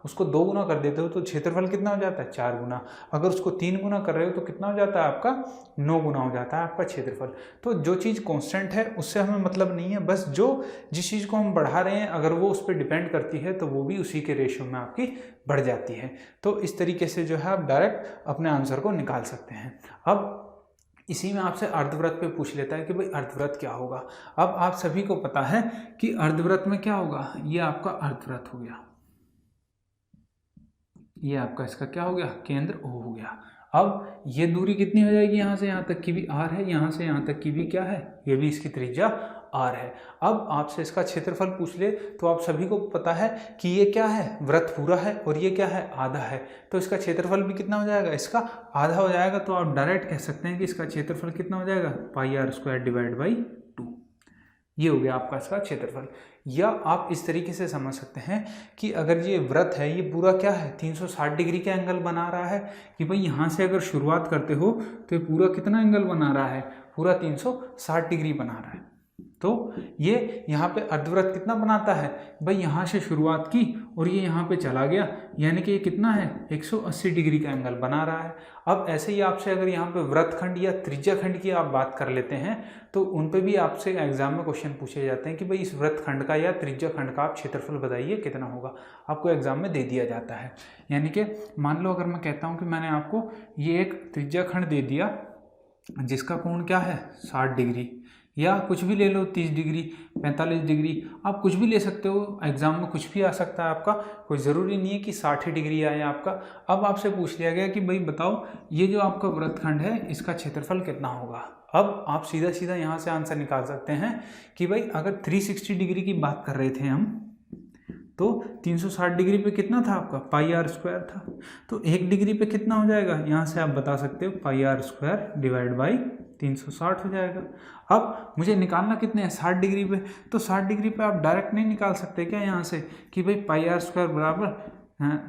उसको 2 गुना कर देते हो तो क्षेत्रफल कितना हो जाता है 4 गुना। अगर उसको 3 गुना कर रहे हो तो कितना हो जाता है आपका 9 गुना हो जाता है आपका क्षेत्रफल। तो जो चीज़ कांस्टेंट है उससे हमें मतलब नहीं है, बस जिस चीज़ को हम बढ़ा रहे हैं अगर वो उस पर डिपेंड करती है तो वो भी उसी के रेशियो में आपकी बढ़ जाती है। तो इस तरीके से जो है आप डायरेक्ट अपने आंसर को निकाल सकते हैं। अब इसी में आपसे अर्धवृत्त पे पूछ लेता है कि भाई अर्धवृत्त क्या होगा। अब आप सभी को पता है कि अर्धवृत्त में क्या होगा, ये आपका अर्धवृत्त हो गया, ये आपका इसका क्या हो गया केंद्र O हो गया। अब ये दूरी कितनी हो जाएगी, यहाँ से यहाँ तक की भी r है, यहाँ से यहाँ तक की भी क्या है, ये भी इसकी त्रिज्या r है। अब आपसे इसका क्षेत्रफल पूछ ले तो आप सभी को पता है कि ये क्या है वृत्त पूरा है और ये क्या है आधा है, तो इसका क्षेत्रफल भी कितना हो जाएगा, इसका आधा हो जाएगा। तो आप डायरेक्ट कह सकते हैं कि इसका क्षेत्रफल कितना हो जाएगा πr² डिवाइड बाई 2। ये हो गया आपका इसका क्षेत्रफल। या आप इस तरीके से समझ सकते हैं कि अगर ये वृत्त है ये पूरा क्या है 360 डिग्री का एंगल बना रहा है, कि भाई यहाँ से अगर शुरुआत करते हो तो ये पूरा कितना एंगल बना रहा है, पूरा 360 डिग्री बना रहा है। तो ये यहाँ पे अर्धवृत्त कितना बनाता है भाई, यहाँ से शुरुआत की और ये यहाँ पे चला गया, यानी कि ये कितना है 180 डिग्री का एंगल बना रहा है। अब ऐसे ही आपसे अगर यहाँ पे वृत्तखंड या त्रिज्याखंड की आप बात कर लेते हैं तो उन पे भी आपसे एग्जाम में क्वेश्चन पूछे जाते हैं कि भाई इस वृत्तखंड का या त्रिज्याखंड का आप क्षेत्रफल बताइए कितना होगा, आपको एग्जाम में दे दिया जाता है। यानी कि मान लो अगर मैं कहता हूँ कि मैंने आपको ये एक त्रिज्याखंड दे दिया जिसका कोण क्या है 60 डिग्री, या कुछ भी ले लो 30 डिग्री 45 डिग्री, आप कुछ भी ले सकते हो, एग्जाम में कुछ भी आ सकता है आपका, कोई ज़रूरी नहीं है कि 60 डिग्री आए आपका। अब आपसे पूछ लिया गया कि भाई बताओ ये जो आपका वृत्तखंड है इसका क्षेत्रफल कितना होगा। अब आप सीधा सीधा यहाँ से आंसर निकाल सकते हैं कि भाई अगर 360 डिग्री की बात कर रहे थे हम तो 360 डिग्री पे कितना था आपका πr² था, तो 1 डिग्री पे कितना हो जाएगा, यहाँ से आप बता सकते हो πr² डिवाइड बाई 360 हो जाएगा। अब मुझे निकालना कितने हैं 60 डिग्री पे, तो 60 डिग्री पे आप डायरेक्ट नहीं निकाल सकते क्या यहाँ से कि भाई πr² बराबर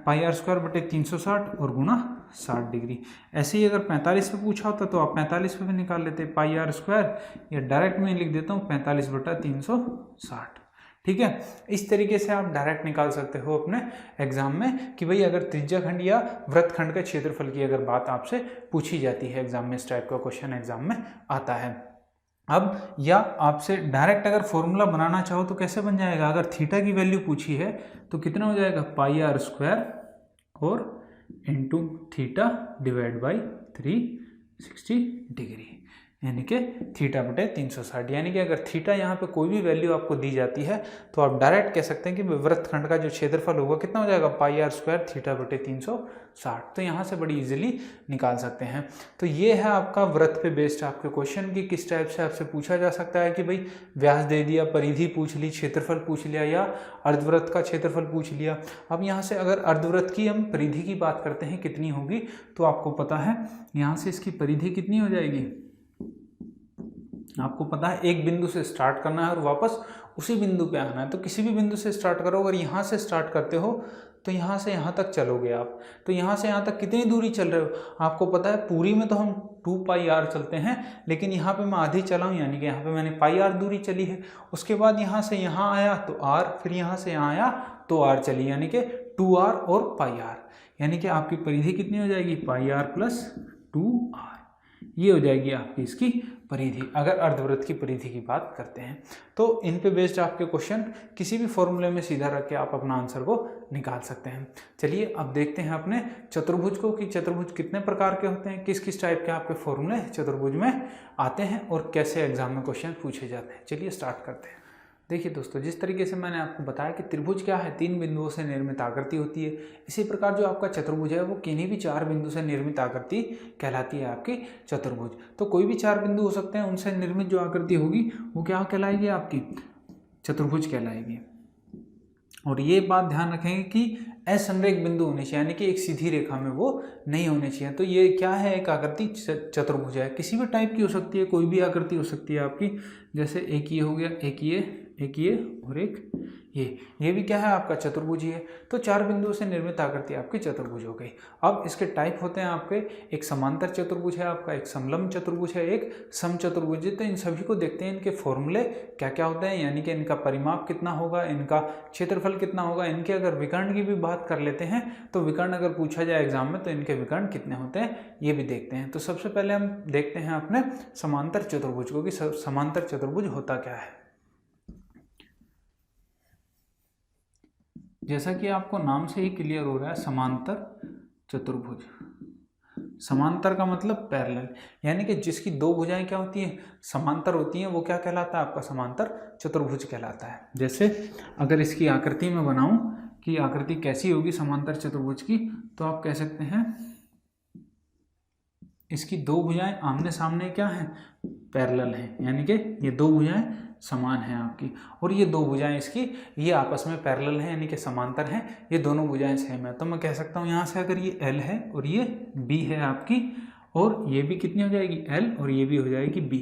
πr² बटे 360 और गुना 60 डिग्री। ऐसे ही अगर 45 पे पूछा होता तो आप 45 पे भी निकाल लेते πr², या डायरेक्ट मैं लिख देता हूँ 45 बटा 360। ठीक है, इस तरीके से आप डायरेक्ट निकाल सकते हो अपने एग्जाम में कि भाई अगर त्रिज्याखंड या वृत्तखंड के क्षेत्रफल की अगर बात आपसे पूछी जाती है एग्जाम में, इस टाइप का क्वेश्चन एग्जाम में आता है। अब या आपसे डायरेक्ट अगर फॉर्मूला बनाना चाहो तो कैसे बन जाएगा, अगर थीटा की वैल्यू पूछी है तो कितना हो जाएगा πr² और into theta divide by 360 degree, यानी कि थीटा बटे 360। यानी कि अगर थीटा यहाँ पे कोई भी वैल्यू आपको दी जाती है तो आप डायरेक्ट कह सकते हैं कि वृत्तखंड का जो क्षेत्रफल होगा कितना हो जाएगा πr² थीटा बटे 360। तो यहाँ से बड़ी इजीली निकाल सकते हैं। तो ये है आपका वृत्त पे बेस्ड आपके क्वेश्चन की किस टाइप से आपसे पूछा जा सकता है कि भाई व्यास दे दिया, परिधि पूछ ली, क्षेत्रफल पूछ लिया, या अर्धवृत्त का क्षेत्रफल पूछ लिया। अब यहाँ से अगर अर्धवृत्त की हम परिधि की बात करते हैं कितनी होगी, तो आपको पता है यहाँ से इसकी परिधि कितनी हो जाएगी, आपको पता है एक बिंदु से स्टार्ट करना है और वापस उसी बिंदु पे आना है। तो किसी भी बिंदु से स्टार्ट करो, अगर यहाँ से स्टार्ट करते हो तो यहाँ से यहाँ तक चलोगे आप, तो यहाँ से यहाँ तक कितनी दूरी चल रहे हो, आपको पता है पूरी में तो हम 2πr चलते हैं, लेकिन यहाँ पे मैं आधी चला हूँ, यानी कि यहाँ पे मैंने πr दूरी चली है। उसके बाद यहाँ से यहाँ आया तो r, फिर यहाँ से यहाँ आया तो r चली, यानी कि 2r और πr, यानी कि आपकी परिधि कितनी हो जाएगी πr प्लस 2r। ये हो जाएगी आपकी इसकी परिधि, अगर अर्धवृत्त की परिधि की बात करते हैं। तो इन पे बेस्ड आपके क्वेश्चन किसी भी फॉर्मूले में सीधा रख के आप अपना आंसर को निकाल सकते हैं। चलिए अब देखते हैं अपने चतुर्भुज को कि चतुर्भुज कितने प्रकार के होते हैं, किस किस टाइप के आपके फॉर्मूले चतुर्भुज में आते हैं और कैसे एग्जाम में क्वेश्चन पूछे जाते हैं। चलिए स्टार्ट करते हैं। देखिए दोस्तों, जिस तरीके से मैंने आपको बताया कि त्रिभुज क्या है, 3 बिंदुओं से निर्मित आकृति होती है, इसी प्रकार जो आपका चतुर्भुज है वो किन्हीं भी 4 बिंदु से निर्मित आकृति कहलाती है आपकी चतुर्भुज। तो कोई भी 4 बिंदु हो सकते हैं, उनसे निर्मित जो आकृति होगी वो क्या कहलाएगी, आपकी चतुर्भुज कहलाएगी। और ये बात ध्यान रखेंगे कि असंरेख बिंदु होने चाहिए, यानी कि एक सीधी रेखा में वो नहीं होने चाहिए। तो ये क्या है, एक आकृति चतुर्भुज है, किसी भी टाइप की हो सकती है, कोई भी आकृति हो सकती है आपकी, जैसे एक ये हो गया, एक ये, एक ये और एक ये भी क्या है आपका चतुर्भुज ही है। तो 4 बिंदुओं से निर्मित आकृति आपकी चतुर्भुज हो गई। अब इसके टाइप होते हैं आपके, एक समांतर चतुर्भुज है आपका, एक समलंब चतुर्भुज है, एक समचतुर्भुज है। तो इन सभी को देखते हैं, इनके फॉर्मूले क्या क्या होते हैं, यानी कि इनका परिमाप कितना होगा, इनका क्षेत्रफल कितना होगा, इनके अगर विकर्ण की भी बात कर लेते हैं तो विकर्ण अगर पूछा जाए एग्जाम में तो इनके विकर्ण कितने होते हैं ये भी देखते हैं। तो सबसे पहले हम देखते हैं अपने समांतर चतुर्भुज को कि समांतर चतुर्भुज होता क्या है। जैसा कि आपको नाम से ही क्लियर हो रहा है, समांतर चतुर्भुज। समांतर का मतलब पैरेलल, यानी कि जिसकी दो भुजाएं क्या होती हैं, समांतर होती हैं, वो क्या कहलाता है आपका समांतर चतुर्भुज कहलाता है। जैसे अगर इसकी आकृति में बनाऊं कि आकृति कैसी होगी समांतर चतुर्भुज की, तो आप कह सकते हैं इसकी दो भुजाएं आमने सामने क्या हैं, पैरेलल हैं, यानी कि ये दो भुजाएं समान हैं आपकी, और ये दो भुजाएं इसकी ये आपस में पैरेलल हैं, यानी कि समांतर हैं, ये दोनों भुजाएं सेम है। तो मैं कह सकता हूँ यहाँ से अगर ये L है और ये B है आपकी, और ये भी कितनी हो जाएगी L, और ये भी हो जाएगी B।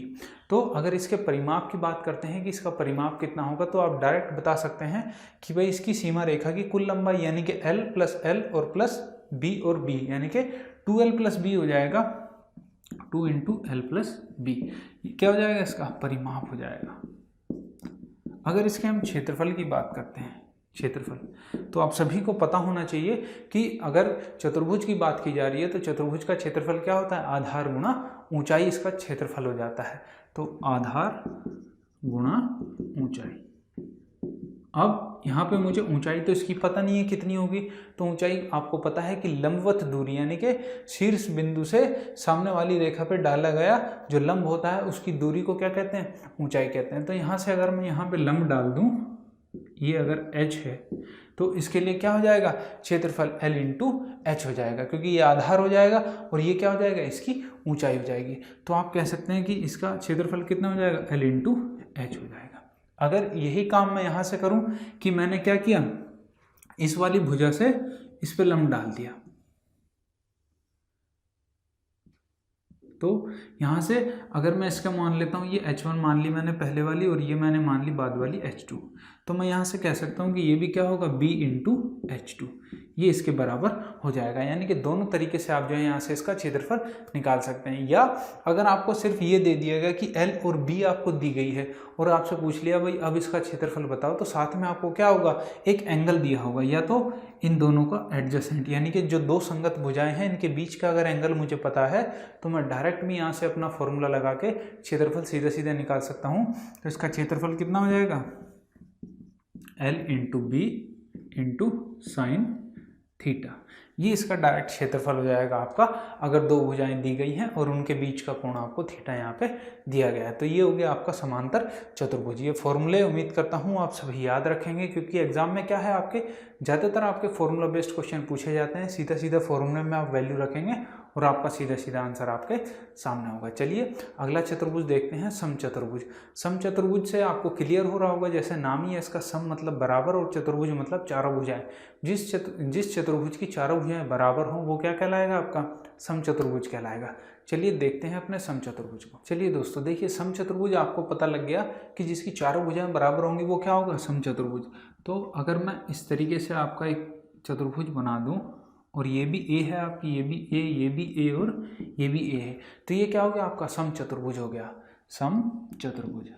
तो अगर इसके परिमाप की बात करते हैं कि इसका परिमाप कितना होगा, तो आप डायरेक्ट बता सकते हैं कि भाई इसकी सीमा रेखा की कुल लंबाई यानी कि L प्लस L और प्लस B और B, यानी कि 2L प्लस B हो जाएगा, 2 इंटू L प्लस B, क्या हो जाएगा, इसका परिमाप हो जाएगा। अगर इसके हम क्षेत्रफल की बात करते हैं, क्षेत्रफल, तो आप सभी को पता होना चाहिए कि अगर चतुर्भुज की बात की जा रही है तो चतुर्भुज का क्षेत्रफल क्या होता है, आधार गुणा ऊंचाई इसका क्षेत्रफल हो जाता है। तो आधार गुणा ऊंचाई। अब यहाँ पे मुझे ऊंचाई तो इसकी पता नहीं है कितनी होगी, तो ऊंचाई आपको पता है कि लंबवत दूरी यानी कि शीर्ष बिंदु से सामने वाली रेखा पे डाला गया जो लंब होता है उसकी दूरी को क्या कहते हैं, ऊंचाई कहते हैं। तो यहाँ से अगर मैं यहाँ पे लंब डाल दूँ, ये अगर h है तो इसके लिए क्या हो जाएगा, क्षेत्रफल L इंटू एच हो जाएगा, क्योंकि ये आधार हो जाएगा और ये क्या हो जाएगा, इसकी ऊंचाई हो जाएगी। तो आप कह सकते हैं कि इसका क्षेत्रफल कितना हो जाएगा, L इंटू एच हो जाएगा। अगर यही काम मैं यहाँ से करूँ कि मैंने क्या किया, इस वाली भुजा से इस पे लंब डाल दिया, तो यहाँ से अगर मैं इसका मान लेता हूँ, ये H1 मान ली मैंने पहले वाली और ये मैंने मान ली बाद वाली H2, तो मैं यहाँ से कह सकता हूँ कि ये भी क्या होगा, B इंटू H2, ये इसके बराबर हो जाएगा। यानी कि दोनों तरीके से आप जो है यहाँ से इसका क्षेत्रफल निकाल सकते हैं। या अगर आपको सिर्फ ये दे दिया गया कि L और B आपको दी गई है और आपसे पूछ लिया भाई अब इसका क्षेत्रफल बताओ, तो साथ में आपको क्या होगा, एक एंगल दिया होगा, या तो इन दोनों का एडजेसेंट, यानी कि जो दो संगत भुजाएं हैं इनके बीच का अगर एंगल मुझे पता है तो मैं डायरेक्ट भी यहाँ से अपना फॉर्मूला लगा के क्षेत्रफल सीधे सीधे निकाल सकता हूँ। तो इसका क्षेत्रफल कितना हो जाएगा, L into b into sine theta, ये इसका डायरेक्ट क्षेत्रफल हो जाएगा आपका, अगर दो भुजाएं दी गई हैं और उनके बीच का कोण आपको थीटा यहाँ पे दिया गया है। तो ये हो गया आपका समांतर चतुर्भुज। ये फॉर्मूले उम्मीद करता हूँ आप सभी याद रखेंगे, क्योंकि एग्जाम में क्या है, आपके ज़्यादातर आपके फॉर्मूला बेस्ड क्वेश्चन पूछे जाते हैं, सीधा सीधा फॉर्मूले में आप वैल्यू रखेंगे और आपका सीधा सीधा आंसर आपके सामने होगा। चलिए अगला चतुर्भुज देखते हैं, समचतुर्भुज। समचतुर्भुज से आपको क्लियर हो रहा होगा, जैसे नाम ही है इसका, सम मतलब बराबर और चतुर्भुज मतलब चारों भुजाएं। जिस चतुर्भुज की चारों भुजाएं बराबर हों वो क्या कहलाएगा, आपका समचतुर्भुज कहलाएगा। चलिए देखते हैं अपने समचतुर्भुज को। चलिए दोस्तों देखिए, समचतुर्भुज आपको पता लग गया कि जिसकी चारों भुजाएं बराबर होंगी वो क्या होगा, समचतुर्भुज। तो अगर मैं इस तरीके से आपका एक चतुर्भुज बना दूं और ये भी ए है आपकी, ये भी ए, ये भी ए और ये भी ए है, तो ये क्या हो गया, आपका समचतुर्भुज हो गया, समचतुर्भुज।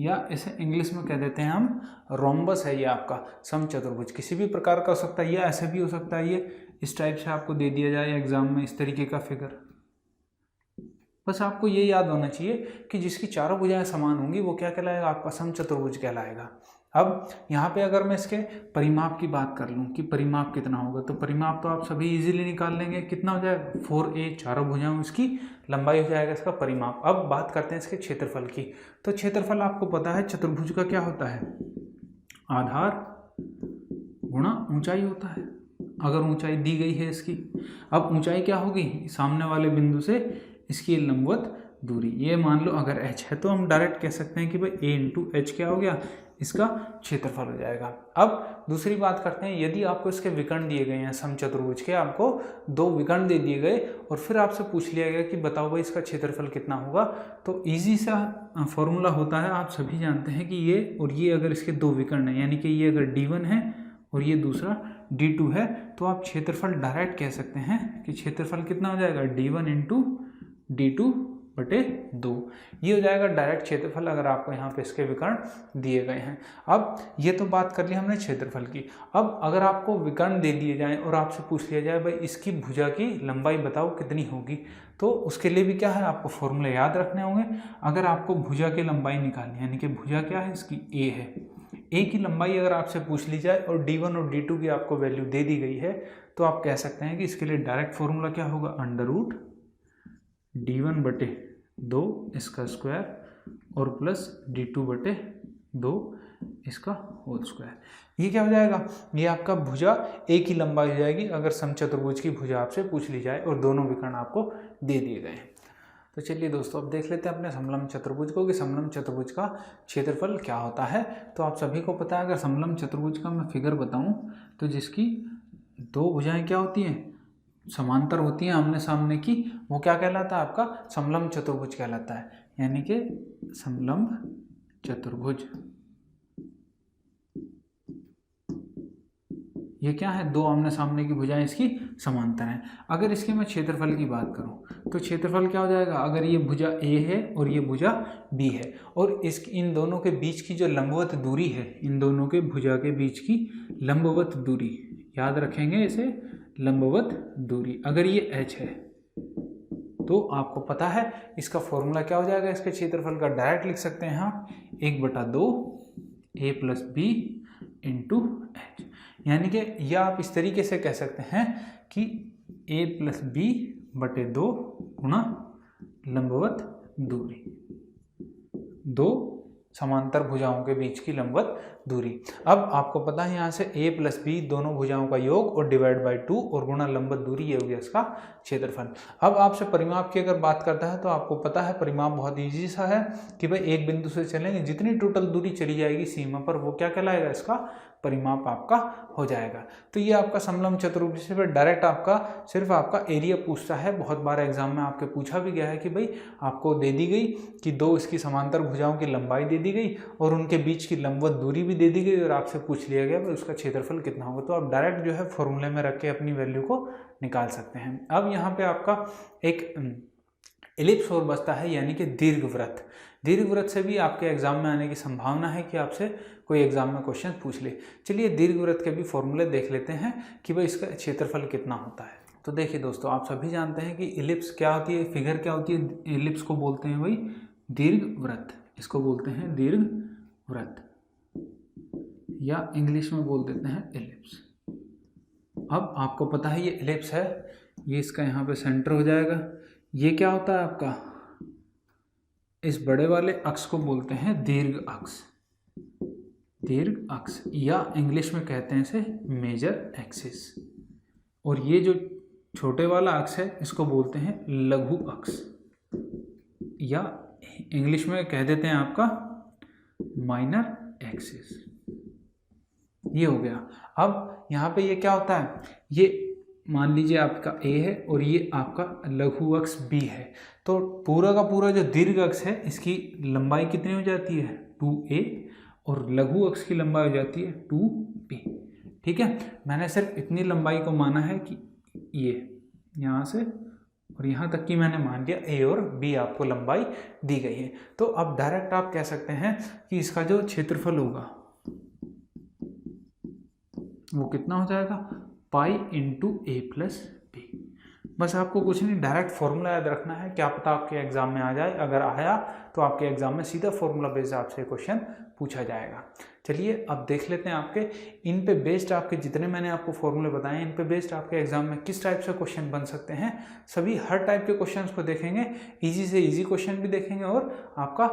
या इसे इंग्लिश में कह देते हैं हम रोम्बस है ये आपका समचतुर्भुज। किसी भी प्रकार का हो सकता है, या ऐसे भी हो सकता है, ये इस टाइप से आपको दे दिया जाए एग्जाम में, इस तरीके का फिगर। बस आपको ये याद होना चाहिए कि जिसकी चारों भुजाएं समान होंगी वो क्या कहलाएगा, आपका समचतुर्भुज कहलाएगा। अब यहाँ पे अगर मैं इसके परिमाप की बात कर लूँ कि परिमाप कितना होगा, तो परिमाप तो आप सभी इजीली निकाल लेंगे, कितना हो जाएगा, 4a, चारों भुजाएं इसकी लंबाई हो जाएगा इसका परिमाप। अब बात करते हैं इसके क्षेत्रफल की। तो क्षेत्रफल आपको पता है चतुर्भुज का क्या होता है, आधार गुणा ऊंचाई होता है, अगर ऊंचाई दी गई है इसकी। अब ऊंचाई क्या होगी, सामने वाले बिंदु से इसकी लंबवत दूरी। ये मान लो अगर h है तो हम डायरेक्ट कह सकते हैं कि भाई a इंटू एच क्या हो गया, इसका क्षेत्रफल हो जाएगा। अब दूसरी बात करते हैं, यदि आपको इसके विकर्ण दिए गए हैं समचतुर्भुज के, आपको 2 विकर्ण दे दिए गए और फिर आपसे पूछ लिया गया कि बताओ भाई इसका क्षेत्रफल कितना होगा, तो इजी सा फॉर्मूला होता है, आप सभी जानते हैं कि ये और ये अगर इसके 2 विकर्ण हैं, यानी कि ये अगर d1 है और ये दूसरा d2 है, तो आप क्षेत्रफल डायरेक्ट कह सकते हैं कि क्षेत्रफल कितना हो जाएगा, d1 इंटू d2 बटे 2। ये हो जाएगा डायरेक्ट क्षेत्रफल अगर आपको यहाँ पे इसके विकर्ण दिए गए हैं। अब ये तो बात कर ली हमने क्षेत्रफल की। अब अगर आपको विकर्ण दे दिए जाएं और आपसे पूछ लिया जाए भाई इसकी भुजा की लंबाई बताओ कितनी होगी, तो उसके लिए भी क्या है, आपको फॉर्मूले याद रखने होंगे। अगर आपको भुजा की लंबाई निकालनी, यानी कि भुजा क्या है इसकी, a है, a की लंबाई अगर आपसे पूछ ली जाए और d1 और d2 की आपको वैल्यू दे दी गई है, तो आप कह सकते हैं कि इसके लिए डायरेक्ट फॉर्मूला क्या होगा, अंडर रूट d1 बटे 2 इसका स्क्वायर और प्लस d2 बटे 2 इसका होल स्क्वायर। ये क्या हो जाएगा, ये आपका भुजा a की लंबाई हो जाएगी अगर समचतुर्भुज की भुजा आपसे पूछ ली जाए और दोनों विकर्ण आपको दे दिए गए हैं। तो चलिए दोस्तों, अब देख लेते हैं अपने समलंब चतुर्भुज को कि समलंब चतुर्भुज का क्षेत्रफल क्या होता है। तो आप सभी को पता है, अगर समलंब चतुर्भुज का मैं फिगर बताऊं तो जिसकी 2 भुजाएं क्या होती हैं, समांतर होती हैं आमने सामने की, वो क्या कहलाता है, आपका समलंब चतुर्भुज कहलाता है। यानी कि समलंब चतुर्भुज ये क्या है, 2 आमने सामने की भुजाएं इसकी समांतर हैं। अगर इसके मैं क्षेत्रफल की बात करूं तो क्षेत्रफल क्या हो जाएगा, अगर ये भुजा a है और ये भुजा b है और इन दोनों के बीच की जो लंबवत दूरी है, इन दोनों के भुजा के बीच की लंबवत दूरी, याद रखेंगे इसे, लंबवत दूरी, अगर ये h है तो आपको पता है इसका फॉर्मूला क्या हो जाएगा, इसके क्षेत्रफल का डायरेक्ट लिख सकते हैं आप 1/2 a plus b into h. यानी कि यह आप इस तरीके से कह सकते हैं कि a प्लस बी बटे 2 गुणा लंबवत दूरी, 2 समांतर भुजाओं के बीच की लंबवत दूरी। अब आपको पता है यहाँ से a प्लस बी दोनों भुजाओं का योग और डिवाइड बाई 2 और गुणा लंबवत दूरी, ये हो गया इसका क्षेत्रफल। अब आपसे परिमाप की अगर बात करता है तो आपको पता है परिमाप बहुत ईजी सा है कि भाई एक बिंदु से चलेंगे, जितनी टोटल दूरी चली जाएगी सीमा पर वो क्या कहलाएगा, इसका परिमाप आपका हो जाएगा। तो ये आपका समलंब चतुर्भुज से फिर डायरेक्ट आपका सिर्फ आपका एरिया पूछता है। बहुत बार एग्जाम में आपके पूछा भी गया है कि भाई आपको दे दी गई कि 2 इसकी समांतर भुजाओं की लंबाई दे दी गई और उनके बीच की लंबवत दूरी भी दे दी गई और आपसे पूछ लिया गया भाई उसका क्षेत्रफल कितना होगा, तो आप डायरेक्ट जो है फॉर्मूले में रख के अपनी वैल्यू को निकाल सकते हैं। अब यहाँ पे आपका एक एलिप्स और बचता है, यानी कि दीर्घवृत्त। दीर्घवृत्त से भी आपके एग्जाम में आने की संभावना है कि आपसे कोई एग्जाम में क्वेश्चन पूछ ले। चलिए दीर्घवृत्त के भी फॉर्मूले देख लेते हैं कि भाई इसका क्षेत्रफल कितना होता है। तो देखिए दोस्तों, आप सभी जानते हैं कि एलिप्स क्या होती है, फिगर क्या होती है, एलिप्स को बोलते हैं भाई दीर्घवृत्त, इसको बोलते हैं दीर्घवृत्त या इंग्लिश में बोल देते हैं एलिप्स। अब आपको पता है ये एलिप्स है, ये इसका यहाँ पे सेंटर हो जाएगा। ये क्या होता है आपका, इस बड़े वाले अक्ष को बोलते हैं दीर्घ अक्ष, दीर्घ अक्ष या इंग्लिश में कहते हैं इसे मेजर एक्सिस। और ये जो छोटे वाला अक्ष है इसको बोलते हैं लघु अक्ष या इंग्लिश में कह देते हैं आपका माइनर एक्सिस। ये हो गया। अब यहाँ पे ये क्या होता है, ये मान लीजिए आपका A है और ये आपका लघु अक्ष B है, तो पूरा का पूरा जो दीर्घ अक्ष है इसकी लंबाई कितनी हो जाती है 2a और लघु अक्ष की लंबाई हो जाती है 2b। ठीक है, मैंने सिर्फ इतनी लंबाई को माना है कि ये यहाँ से और यहाँ तक की मैंने मान लिया A और B आपको लंबाई दी गई है। तो अब डायरेक्ट आप कह सकते हैं कि इसका जो क्षेत्रफल होगा वो कितना हो जाएगा, pi into a plus b. बस आपको कुछ नहीं, डायरेक्ट फॉर्मूला याद रखना है, क्या पता आपके एग्जाम में आ जाए। अगर आया तो आपके एग्जाम में सीधा फॉर्मूला बेस्ड आपसे क्वेश्चन पूछा जाएगा। चलिए अब देख लेते हैं आपके इन पे बेस्ड, आपके जितने मैंने आपको फॉर्मूले बताए इन पे बेस्ड आपके एग्जाम में किस टाइप से क्वेश्चन बन सकते हैं। सभी हर टाइप के क्वेश्चंस को देखेंगे, इजी से इजी क्वेश्चन भी देखेंगे और आपका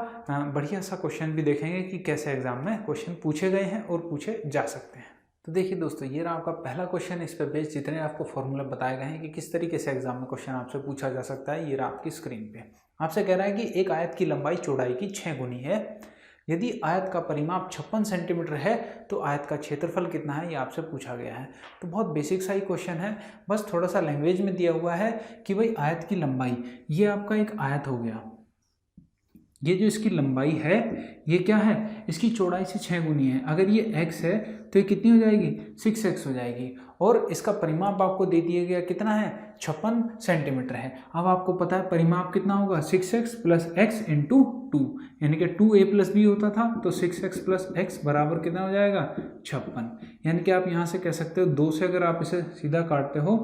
बढ़िया सा क्वेश्चन भी देखेंगे कि कैसे एग्जाम में क्वेश्चन पूछे गए हैं और पूछे जा सकते हैं। तो देखिए दोस्तों, ये रहा आपका पहला क्वेश्चन। इस पर बेस्ड जितने आपको फॉर्मूला बताए गए हैं कि किस तरीके से एग्जाम में क्वेश्चन आपसे पूछा जा सकता है, ये रहा आपकी स्क्रीन पे। आपसे कह रहा है कि एक आयत की लंबाई चौड़ाई की 6 गुनी है। यदि आयत का परिमाप 56 सेंटीमीटर है तो आयत का क्षेत्रफल कितना है, ये आपसे पूछा गया है। तो बहुत बेसिक सा ही क्वेश्चन है, बस थोड़ा सा लैंग्वेज में दिया हुआ है कि भाई आयत की लंबाई, ये आपका एक आयत हो गया, ये जो इसकी लंबाई है ये क्या है, इसकी चौड़ाई से 6 गुनी है। अगर ये x है तो ये कितनी हो जाएगी, 6x हो जाएगी। और इसका परिमाप आपको दे दिया गया कितना है, 56 सेंटीमीटर है। अब आपको पता है परिमाप कितना होगा, 6x प्लस x इंटू 2, यानी कि 2a प्लस b होता था, तो 6x प्लस x बराबर कितना हो जाएगा, 56। यानी कि आप यहाँ से कह सकते हो 2 से अगर आप इसे सीधा काटते हो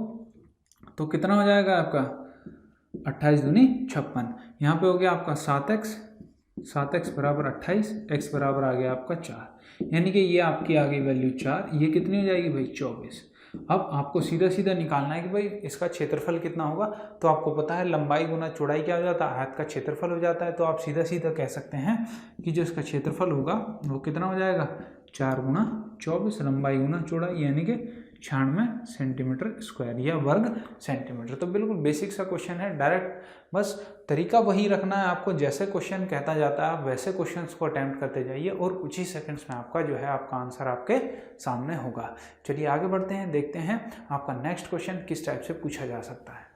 तो कितना हो जाएगा आपका 28 दूनी 56। यहाँ पे हो गया आपका 7x बराबर 28, x बराबर आ गया आपका 4, यानी कि ये आपकी आ गई वैल्यू 4, ये कितनी हो जाएगी भाई 24। अब आपको सीधा सीधा निकालना है कि भाई इसका क्षेत्रफल कितना होगा। तो आपको पता है लंबाई गुना चौड़ाई क्या हो जाता है, आयत का क्षेत्रफल हो जाता है। तो आप सीधा सीधा कह सकते हैं कि जो इसका क्षेत्रफल होगा वो कितना हो जाएगा, 4 गुना 24 लंबाई गुना चौड़ाई, यानी कि 96 सेंटीमीटर स्क्वायर या वर्ग सेंटीमीटर। तो बिल्कुल बेसिक सा क्वेश्चन है, डायरेक्ट बस तरीका वही रखना है आपको, जैसे क्वेश्चन कहता जाता है आप वैसे क्वेश्चंस को अटेम्प्ट करते जाइए और कुछ ही सेकंड्स में आपका जो है आपका आंसर आपके सामने होगा। चलिए आगे बढ़ते हैं, देखते हैं आपका नेक्स्ट क्वेश्चन किस टाइप से पूछा जा सकता है।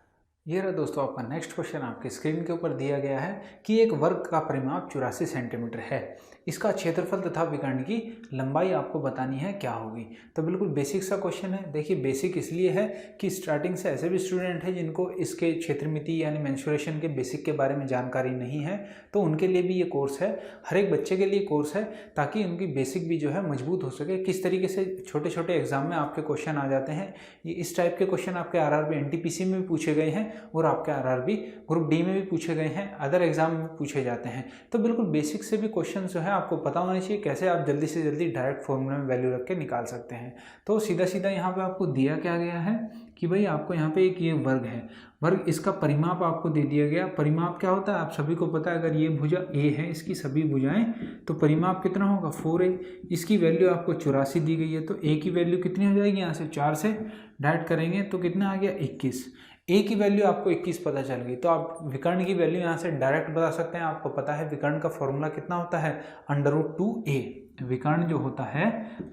ये रहा दोस्तों आपका नेक्स्ट क्वेश्चन, आपके स्क्रीन के ऊपर दिया गया है कि एक वर्ग का परिमाप 84 सेंटीमीटर है, इसका क्षेत्रफल तथा विकर्ण की लंबाई आपको बतानी है, क्या होगी। तो बिल्कुल बेसिक सा क्वेश्चन है। देखिए बेसिक इसलिए है कि स्टार्टिंग से ऐसे भी स्टूडेंट हैं जिनको इसके क्षेत्रमिति यानी मेंसुरेशन के बेसिक के बारे में जानकारी नहीं है, तो उनके लिए भी ये कोर्स है, हर एक बच्चे के लिए कोर्स है, ताकि उनकी बेसिक भी जो है मजबूत हो सके। किस तरीके से छोटे छोटे एग्जाम में आपके क्वेश्चन आ जाते हैं, ये इस टाइप के क्वेश्चन आपके RRB NTPC में भी पूछे गए हैं और आपके RRB ग्रुप D में भी पूछे गए हैं, अदर एग्जाम में पूछे जाते हैं। तो बिल्कुल बेसिक से भी क्वेश्चन जो है आपको पता होना चाहिए, कैसे आप जल्दी से जल्दी डायरेक्ट फॉर्मूला में वैल्यू रख के निकाल सकते हैं। तो सीधा सीधा यहाँ पे आपको दिया क्या गया है कि भाई आपको यहाँ पे एक ये वर्ग है, वर्ग, इसका परिमाप आपको दे दिया गया। परिमाप क्या होता है आप सभी को पता है, अगर ये भुजा A है, इसकी सभी भुजाएं, तो परिमाप कितना होगा 4a। इसकी वैल्यू आपको 84 दी गई है, तो a की वैल्यू कितनी हो जाएगी, यहाँ से 4 से डाइट करेंगे तो कितना आ गया 21। a की वैल्यू आपको 21 पता चल गई, तो आप विकर्ण की वैल्यू यहाँ से डायरेक्ट बता सकते हैं। आपको पता है विकर्ण का फॉर्मूला कितना होता है, √2a। विकर्ण जो होता है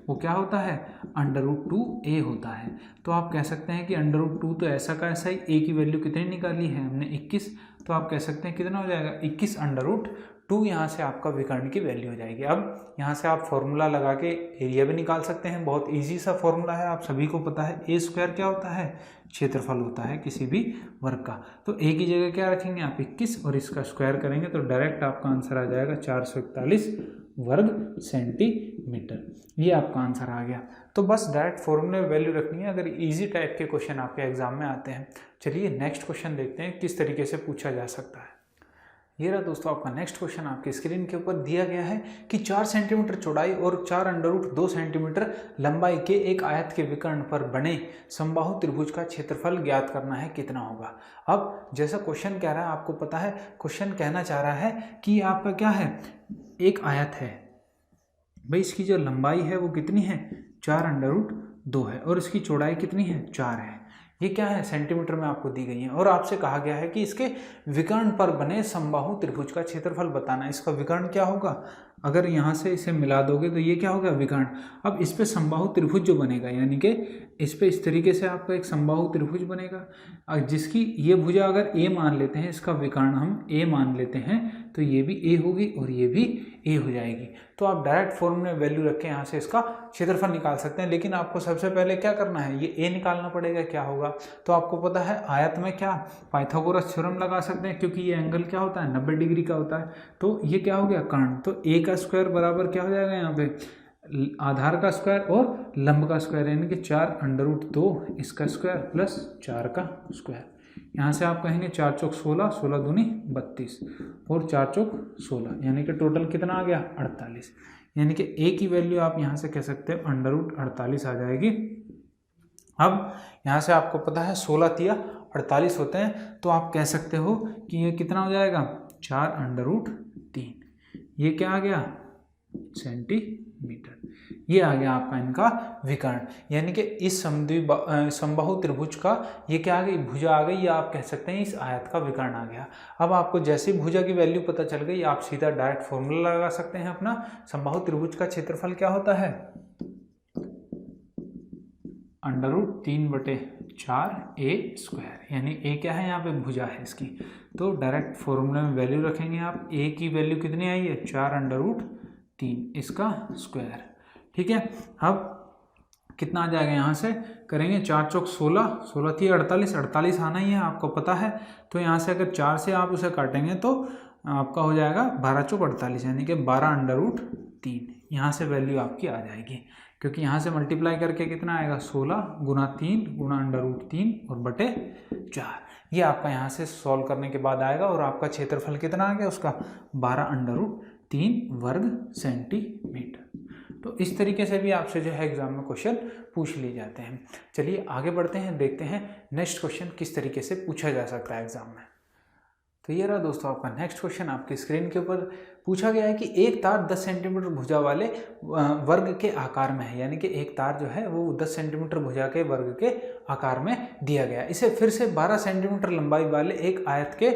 वो क्या होता है, √2a होता है। तो आप कह सकते हैं कि √2 तो ऐसा का ऐसा ही, a की वैल्यू कितनी निकाली है हमने 21, तो आप कह सकते हैं कितना हो जाएगा 21 √2, यहाँ से आपका विकर्ण की वैल्यू हो जाएगी। अब यहाँ से आप फॉर्मूला लगा के एरिया भी निकाल सकते हैं, बहुत इजी सा फॉर्मूला है, आप सभी को पता है। a स्क्वायर क्या होता है, क्षेत्रफल होता है किसी भी वर्ग का। तो a की जगह क्या रखेंगे आप 21 और इसका स्क्वायर करेंगे तो डायरेक्ट आपका आंसर आ जाएगा 441 वर्ग सेंटीमीटर, ये आपका आंसर आ गया। तो बस डायरेक्ट फॉर्मूले में वैल्यू रखनी है अगर इजी टाइप के क्वेश्चन आपके एग्जाम में आते हैं। चलिए नेक्स्ट क्वेश्चन देखते हैं किस तरीके से पूछा जा सकता है। ये रहा दोस्तों आपका नेक्स्ट क्वेश्चन, आपके स्क्रीन के ऊपर दिया गया है कि 4 सेंटीमीटर चौड़ाई और 4√2 सेंटीमीटर लंबाई के एक आयत के विकर्ण पर बने समबाहु त्रिभुज का क्षेत्रफल ज्ञात करना है, कितना होगा। अब जैसा क्वेश्चन कह रहा है, आपको पता है क्वेश्चन कहना चाह रहा है कि आपका क्या है, एक आयत है भाई, इसकी जो लंबाई है वो कितनी है 4√2 है और इसकी चौड़ाई कितनी है 4 है। ये क्या है सेंटीमीटर में आपको दी गई है और आपसे कहा गया है कि इसके विकर्ण पर बने समबाहु त्रिभुज का क्षेत्रफल बताना है। इसका विकर्ण क्या होगा, अगर यहाँ से इसे मिला दोगे तो ये क्या होगा विकर्ण। अब इस पे समबाहु त्रिभुज जो बनेगा, यानी कि इस पे इस तरीके से आपका एक समबाहु त्रिभुज बनेगा जिसकी ये भुजा अगर a मान लेते हैं, इसका विकर्ण हम a मान लेते हैं, तो ये भी a होगी और ये भी a हो जाएगी। तो आप डायरेक्ट फॉर्म में वैल्यू रख के यहाँ से इसका क्षेत्रफल निकाल सकते हैं, लेकिन आपको सबसे पहले क्या करना है, ये a निकालना पड़ेगा क्या होगा। तो आपको पता है आयत में क्या पाइथागोरस थ्योरम लगा सकते हैं, क्योंकि ये एंगल क्या होता है 90 डिग्री का होता है। तो ये क्या हो गया कर्ण, तो a का स्क्वायर बराबर क्या हो जाएगा यहाँ पे आधार का स्क्वायर और लंब का स्क्वायर, यानी कि 4√2 इसका स्क्वायर प्लस 4 का स्क्वायर। यहाँ से आप कहेंगे 4 चौक 16, 16 दूनी 32 और 4 चौक 16, यानी कि टोटल कितना आ गया 48। यानी कि a की वैल्यू आप यहाँ से कह सकते हो √48 आ जाएगी। अब यहाँ से आपको पता है 16 तिया 48 होते हैं, तो आप कह सकते हो कि ये कितना हो जाएगा 4√3, ये क्या आ गया सेंटीमीटर। मीटर। ये आ गया आपका इनका विकर्ण, यानी कि इस समबाहु त्रिभुज का ये क्या आ गई, भुजा आ गई, या आप कह सकते हैं इस आयत का विकर्ण आ गया। अब आपको जैसे भुजा की वैल्यू पता चल गई, आप सीधा डायरेक्ट फॉर्मूला लगा सकते हैं अपना। समबाहु त्रिभुज का क्षेत्रफल क्या होता है, √3/4a², यानी a क्या है यहाँ पे, भुजा है इसकी। तो डायरेक्ट फॉर्मूले में वैल्यू रखेंगे आप, a की वैल्यू कितनी आई है, 4√3 इसका स्क्वायर। ठीक है, अब कितना आ जाएगा, यहाँ से करेंगे 4 चौक 16, 16 थी 48, 48 आना ही है आपको पता है। तो यहाँ से अगर 4 से आप उसे काटेंगे तो आपका हो जाएगा 12 चौक 48, यानी कि 12√3। यहाँ से वैल्यू आपकी आ जाएगी, क्योंकि यहाँ से मल्टीप्लाई करके कितना आएगा, 16 गुना 3 गुना √3 और बटे 4। ये आपका यहाँ से सॉल्व करने के बाद आएगा, और आपका क्षेत्रफल कितना आ गया उसका, 12√3 वर्ग सेंटीमीटर। तो इस तरीके से भी आपसे जो है एग्जाम में क्वेश्चन पूछ लिए जाते हैं। चलिए आगे बढ़ते हैं, देखते हैं नेक्स्ट क्वेश्चन किस तरीके से पूछा जा सकता है एग्जाम में। तो ये रहा दोस्तों आपका नेक्स्ट क्वेश्चन, आपकी स्क्रीन के ऊपर पूछा गया है कि एक तार 10 सेंटीमीटर भुजा वाले वर्ग के आकार में है, यानी कि एक तार जो है वो 10 सेंटीमीटर भुजा के वर्ग के आकार में दिया गया। इसे फिर से 12 सेंटीमीटर लंबाई वाले एक आयत के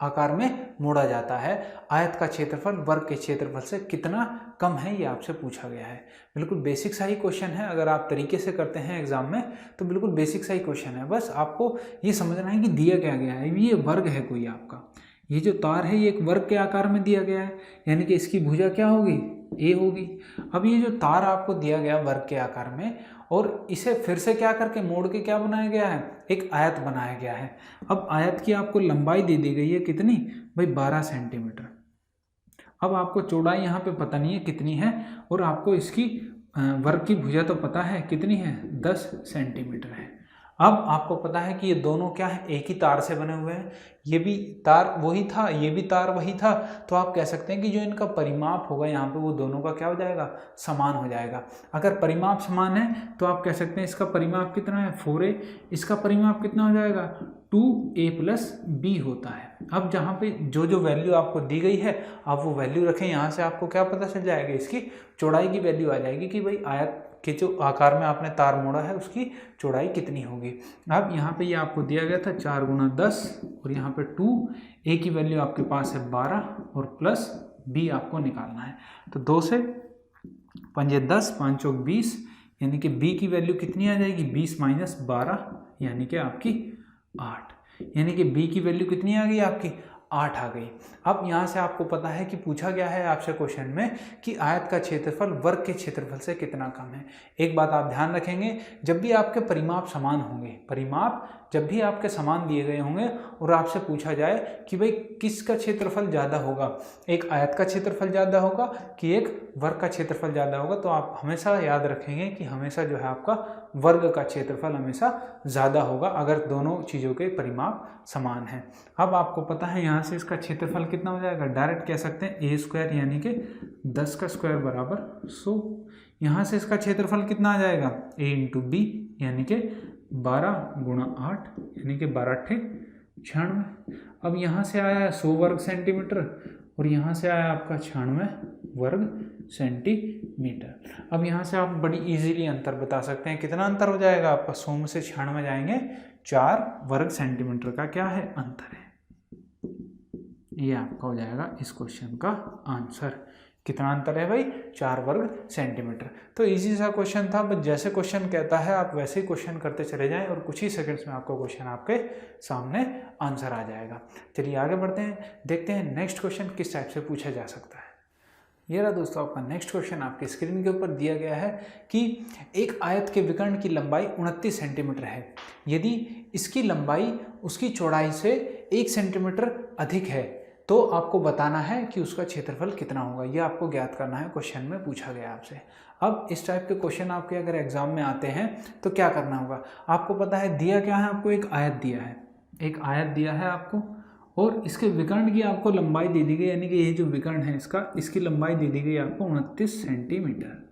आकार में मोड़ा जाता है। आयत का क्षेत्रफल वर्ग के क्षेत्रफल से कितना कम है, ये आपसे पूछा गया है। बिल्कुल बेसिक सा ही क्वेश्चन है, अगर आप तरीके से करते हैं एग्जाम में तो बिल्कुल बेसिक सा ही क्वेश्चन है। बस आपको ये समझना है कि दिया क्या गया है, ये वर्ग है कोई आपका, ये जो तार है ये एक वर्ग के आकार में दिया गया है, यानी कि इसकी भुजा क्या होगी, ए होगी। अब ये जो तार आपको दिया गया वर्ग के आकार में, और इसे फिर से क्या करके मोड़ के क्या बनाया गया है, एक आयत बनाया गया है। अब आयत की आपको लंबाई दे दी गई है कितनी भाई, 12 सेंटीमीटर। अब आपको चौड़ाई यहाँ पे पता नहीं है कितनी है, और आपको इसकी वर्ग की भुजा तो पता है कितनी है, 10 सेंटीमीटर है। अब आपको पता है कि ये दोनों क्या है, एक ही तार से बने हुए हैं, ये भी तार वही था, ये भी तार वही था। तो आप कह सकते हैं कि जो इनका परिमाप होगा यहाँ पे वो दोनों का क्या हो जाएगा, समान हो जाएगा। अगर परिमाप समान है तो आप कह सकते हैं इसका परिमाप कितना है, 4a, इसका परिमाप कितना हो जाएगा, 2a + b होता है। अब जहाँ पे जो जो वैल्यू आपको दी गई है आप वो वैल्यू रखें, यहाँ से आपको क्या पता चल जाएगा, इसकी चौड़ाई की वैल्यू आ जाएगी कि भाई आयत के जो आकार में आपने तार मोड़ा है उसकी चौड़ाई कितनी होगी। अब यहाँ पे ये आपको दिया गया था 4 × 10, और यहाँ पे 2, a की वैल्यू आपके पास है 12 और प्लस b आपको निकालना है। तो 2 से 5 10, 5 चौक 20, यानी कि b की वैल्यू कितनी आ जाएगी, 20 - 12 यानी कि आपकी 8, यानी कि b की वैल्यू कितनी आ गई आपकी, 8 आ गई। अब यहाँ से आपको पता है कि पूछा गया है आपसे क्वेश्चन में कि आयत का क्षेत्रफल वर्ग के क्षेत्रफल से कितना कम है। एक बात आप ध्यान रखेंगे, जब भी आपके परिमाप समान होंगे, परिमाप जब भी आपके समान दिए गए होंगे और आपसे पूछा जाए कि भाई किसका क्षेत्रफल ज़्यादा होगा, एक आयत का क्षेत्रफल ज़्यादा होगा कि एक वर्ग का क्षेत्रफल ज़्यादा होगा, तो आप हमेशा याद रखेंगे कि हमेशा जो है आपका वर्ग का क्षेत्रफल हमेशा ज़्यादा होगा अगर दोनों चीज़ों के परिमाप समान हैं। अब आपको पता है यहाँ से इसका क्षेत्रफल कितना हो जाएगा, डायरेक्ट कह सकते हैं a² यानी कि 10 का स्क्वायर बराबर 100। यहाँ से इसका क्षेत्रफल कितना आ जाएगा, a × b यानी कि 12 × 8 यानी कि 12 × 96। अब यहाँ से आया है 100 वर्ग सेंटीमीटर, और यहाँ से आया आपका 96 वर्ग सेंटीमीटर। अब यहाँ से आप बड़ी इजीली अंतर बता सकते हैं, कितना अंतर हो जाएगा आपका, 100 में से 96 जाएंगे, 4 वर्ग सेंटीमीटर का क्या है, अंतर है। ये आपका हो जाएगा इस क्वेश्चन का आंसर। कितना अंतर है भाई, 4 वर्ग सेंटीमीटर। तो इजी सा क्वेश्चन था, बस जैसे क्वेश्चन कहता है आप वैसे ही क्वेश्चन करते चले जाएं और कुछ ही सेकंड्स में आपको क्वेश्चन आपके सामने आंसर आ जाएगा। चलिए आगे बढ़ते हैं, देखते हैं नेक्स्ट क्वेश्चन किस टाइप से पूछा जा सकता है। ये रहा दोस्तों आपका नेक्स्ट क्वेश्चन, आपके स्क्रीन के ऊपर दिया गया है कि एक आयत के विकर्ण की लंबाई 29 सेंटीमीटर है। यदि इसकी लंबाई उसकी चौड़ाई से 1 सेंटीमीटर अधिक है तो आपको बताना है कि उसका क्षेत्रफल कितना होगा। ये आपको ज्ञात करना है, क्वेश्चन में पूछा गया आपसे। अब इस टाइप के क्वेश्चन आपके अगर एग्जाम में आते हैं तो क्या करना होगा, आपको पता है दिया क्या है, आपको एक आयत दिया है, एक आयत दिया है आपको, और इसके विकर्ण की आपको लंबाई दे दी गई, यानी कि ये जो विकर्ण है इसकी लंबाई दे दी गई आपको 29 सेंटीमीटर,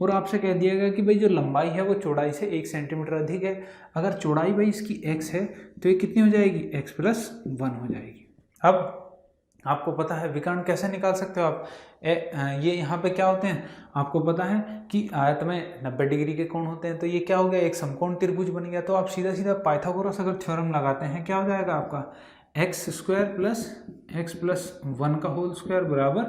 और आपसे कह दिया गया कि भाई जो लंबाई है वो चौड़ाई से 1 सेंटीमीटर अधिक है। अगर चौड़ाई भाई इसकी x है तो ये कितनी हो जाएगी, x + 1 हो जाएगी। अब आपको पता है विकर्ण कैसे निकाल सकते हो आप, ये यहाँ पे क्या होते हैं, आपको पता है कि आयत में 90 डिग्री के कोण होते हैं, तो ये क्या हो गया, एक समकोण त्रिभुज बन गया। तो आप सीधा सीधा पाइथागोरस अगर थ्योरम लगाते हैं, क्या हो जाएगा आपका, x square plus x plus 1 का होल स्क्वायर बराबर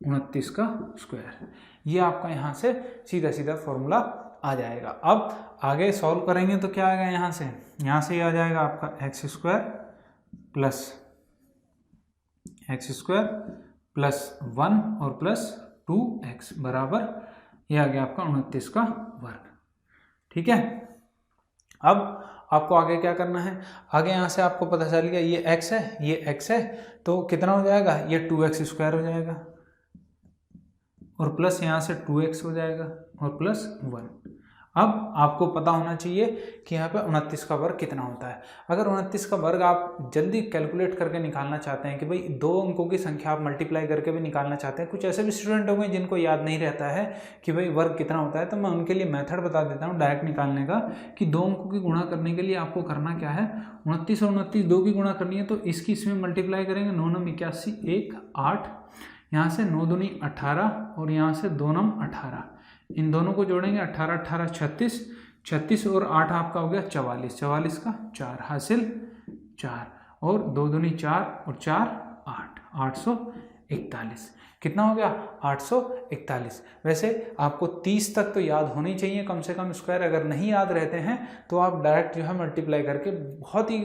29 का स्क्वायर। ये आपका यहाँ से सीधा सीधा फॉर्मूला आ जाएगा। अब आगे सॉल्व करेंगे तो क्या आएगा, यहाँ से आ जाएगा आपका एक्स स्क्वायर प्लस 1 और प्लस 2x बराबर, ये आ गया आपका 29 का वर्ग। ठीक है, अब आपको आगे क्या करना है, आगे यहाँ से आपको पता चल गया ये x है, ये x है, तो कितना हो जाएगा, ये 2x स्क्वायर हो जाएगा और प्लस यहाँ से 2x हो जाएगा और प्लस 1। अब आपको पता होना चाहिए कि यहाँ पे 29 का वर्ग कितना होता है। अगर 29 का वर्ग आप जल्दी कैलकुलेट करके निकालना चाहते हैं कि भाई 2 अंकों की संख्या आप मल्टीप्लाई करके भी निकालना चाहते हैं, कुछ ऐसे भी स्टूडेंट होंगे जिनको याद नहीं रहता है कि भाई वर्ग कितना होता है, तो मैं उनके लिए मेथड बता देता हूँ डायरेक्ट निकालने का कि 2 अंकों की गुणा करने के लिए आपको करना क्या है, 29 और 29 2 की गुणा करनी है तो इसकी इसमें मल्टीप्लाई करेंगे, 9 9 81 1 8, यहाँ से 9 दूनी 18 और यहाँ से 2 9 18, इन दोनों को जोड़ेंगे 18 18 36, 36 और 8 आपका हो गया 44, 44 का 4 हासिल 4 और 2 दूनी 4 और 4 8, 841। कितना हो गया, 841। वैसे आपको 30 तक तो याद होनी चाहिए कम से कम स्क्वायर, अगर नहीं याद रहते हैं तो आप डायरेक्ट जो है मल्टीप्लाई करके बहुत ही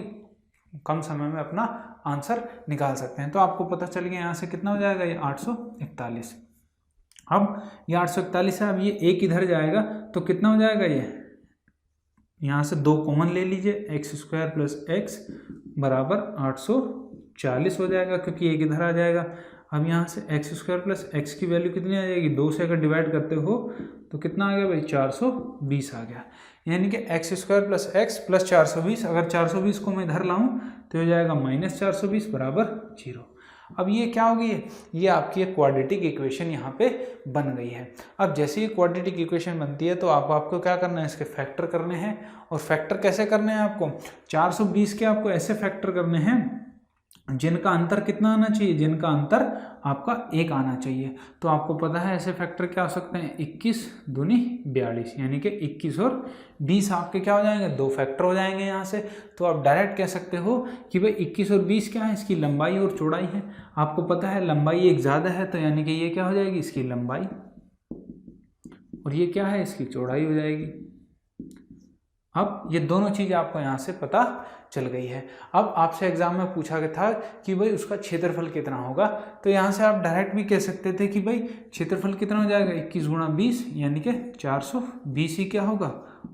कम समय में अपना आंसर निकाल सकते हैं। तो आपको पता चल गया यहाँ से कितना हो जाएगा, ये 841। अब ये 841 है, अब ये एक इधर जाएगा तो कितना हो जाएगा, ये यहाँ से 2 कॉमन ले लीजिए, एक्स स्क्वायर प्लस एक्स बराबर 840 हो जाएगा क्योंकि एक इधर आ जाएगा। अब यहाँ से एक्स स्क्वायर प्लस एक्स की वैल्यू कितनी आ जाएगी, 2 से अगर डिवाइड करते हो तो कितना आ गया भाई, 420 आ गया। यानी कि x square plus x plus 420, अगर 420 को मैं इधर लाऊं तो हो जाएगा -420 बराबर 0। अब ये क्या होगी, ये आपकी एक क्वाड्रेटिक इक्वेशन यहाँ पे बन गई है। अब जैसे ही क्वाड्रेटिक इक्वेशन बनती है तो आपको क्या करना है, इसके फैक्टर करने हैं। और फैक्टर कैसे करने हैं आपको, 420 के आपको ऐसे फैक्टर करने हैं जिनका अंतर कितना आना चाहिए, जिनका अंतर आपका 1 आना चाहिए। तो आपको पता है ऐसे फैक्टर क्या हो सकते हैं, 21 दूनी 42, यानी कि 21 और 20 आपके क्या हो जाएंगे, 2 फैक्टर हो जाएंगे यहाँ से। तो आप डायरेक्ट कह सकते हो कि भाई 21 और 20 क्या है, इसकी लंबाई और चौड़ाई है। आपको पता है लंबाई एक ज़्यादा है तो यानी कि ये क्या हो जाएगी, इसकी लंबाई, और ये क्या है, इसकी चौड़ाई हो जाएगी। अब ये दोनों चीज़ आपको यहाँ से पता चल गई है। अब आपसे एग्जाम में पूछा गया था कि भाई उसका क्षेत्रफल कितना होगा, तो यहाँ से आप डायरेक्ट भी कह सकते थे कि भाई क्षेत्रफल कितना हो जाएगा, 21 गुणा 20 यानी कि 420 ही क्या होगा,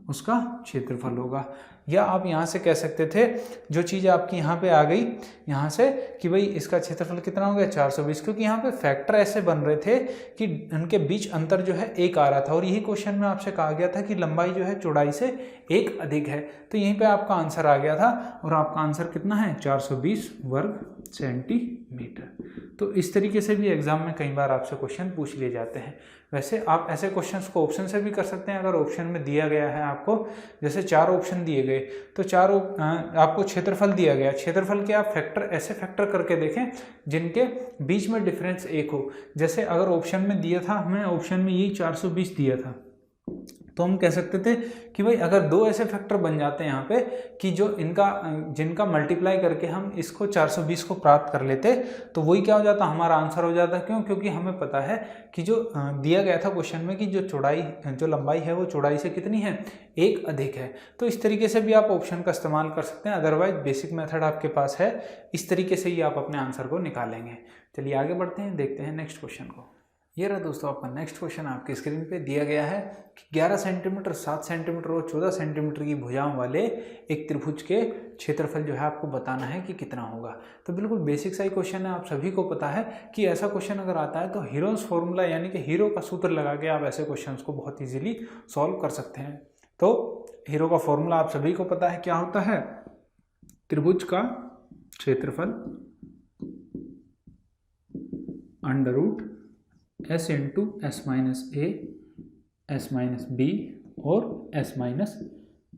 उसका क्षेत्रफल होगा। या आप यहाँ से कह सकते थे, जो चीज़ आपकी यहाँ पे आ गई यहाँ से कि भाई इसका क्षेत्रफल कितना हो गया, 420, क्योंकि यहाँ पे फैक्टर ऐसे बन रहे थे कि उनके बीच अंतर जो है 1 आ रहा था। और यही क्वेश्चन में आपसे कहा गया था कि लंबाई जो है चौड़ाई से 1 अधिक है, तो यहीं पे आपका आंसर आ गया था। और आपका आंसर कितना है, 420 वर्ग सेंटीमीटर। तो इस तरीके से भी एग्जाम में कई बार आपसे क्वेश्चन पूछ लिए जाते हैं। वैसे आप ऐसे क्वेश्चंस को ऑप्शन से भी कर सकते हैं। अगर ऑप्शन में दिया गया है आपको, जैसे 4 ऑप्शन दिए गए तो आपको क्षेत्रफल दिया गया, क्षेत्रफल के आप फैक्टर ऐसे फैक्टर करके देखें जिनके बीच में डिफरेंस 1 हो। जैसे अगर ऑप्शन में दिया था, हमें ऑप्शन में यही 420 दिया था, तो हम कह सकते थे कि भाई अगर 2 ऐसे फैक्टर बन जाते हैं यहाँ पे कि जो जिनका मल्टीप्लाई करके हम इसको 420 को प्राप्त कर लेते, तो वही क्या हो जाता, हमारा आंसर हो जाता। क्यों, क्योंकि हमें पता है कि जो दिया गया था क्वेश्चन में कि जो लंबाई है वो चौड़ाई से कितनी है, 1 अधिक है। तो इस तरीके से भी आप ऑप्शन का इस्तेमाल कर सकते हैं। अदरवाइज बेसिक मेथड आपके पास है, इस तरीके से ही आप अपने आंसर को निकालेंगे। चलिए आगे बढ़ते हैं, देखते हैं नेक्स्ट क्वेश्चन को। ये रहा दोस्तों आपका नेक्स्ट क्वेश्चन। आपके स्क्रीन पे दिया गया है कि 11 सेंटीमीटर, 7 सेंटीमीटर और 14 सेंटीमीटर की भुजाओं वाले एक त्रिभुज के क्षेत्रफल जो है आपको बताना है कि कितना होगा। तो बिल्कुल बेसिक सा ही क्वेश्चन है, आप सभी को पता है कि ऐसा क्वेश्चन अगर आता है तो हीरोज फॉर्मूला यानी कि हीरो का सूत्र लगा के आप ऐसे क्वेश्चन को बहुत ईजिली सॉल्व कर सकते हैं। तो हीरो का फॉर्मूला आप सभी को पता है, क्या होता है, त्रिभुज का क्षेत्रफल under root s into S minus A, S minus B और एस माइनस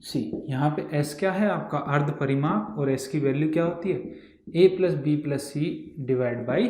सी। यहाँ पे s क्या है आपका अर्ध परिमाप और s की वैल्यू क्या होती है, A plus B plus C divide by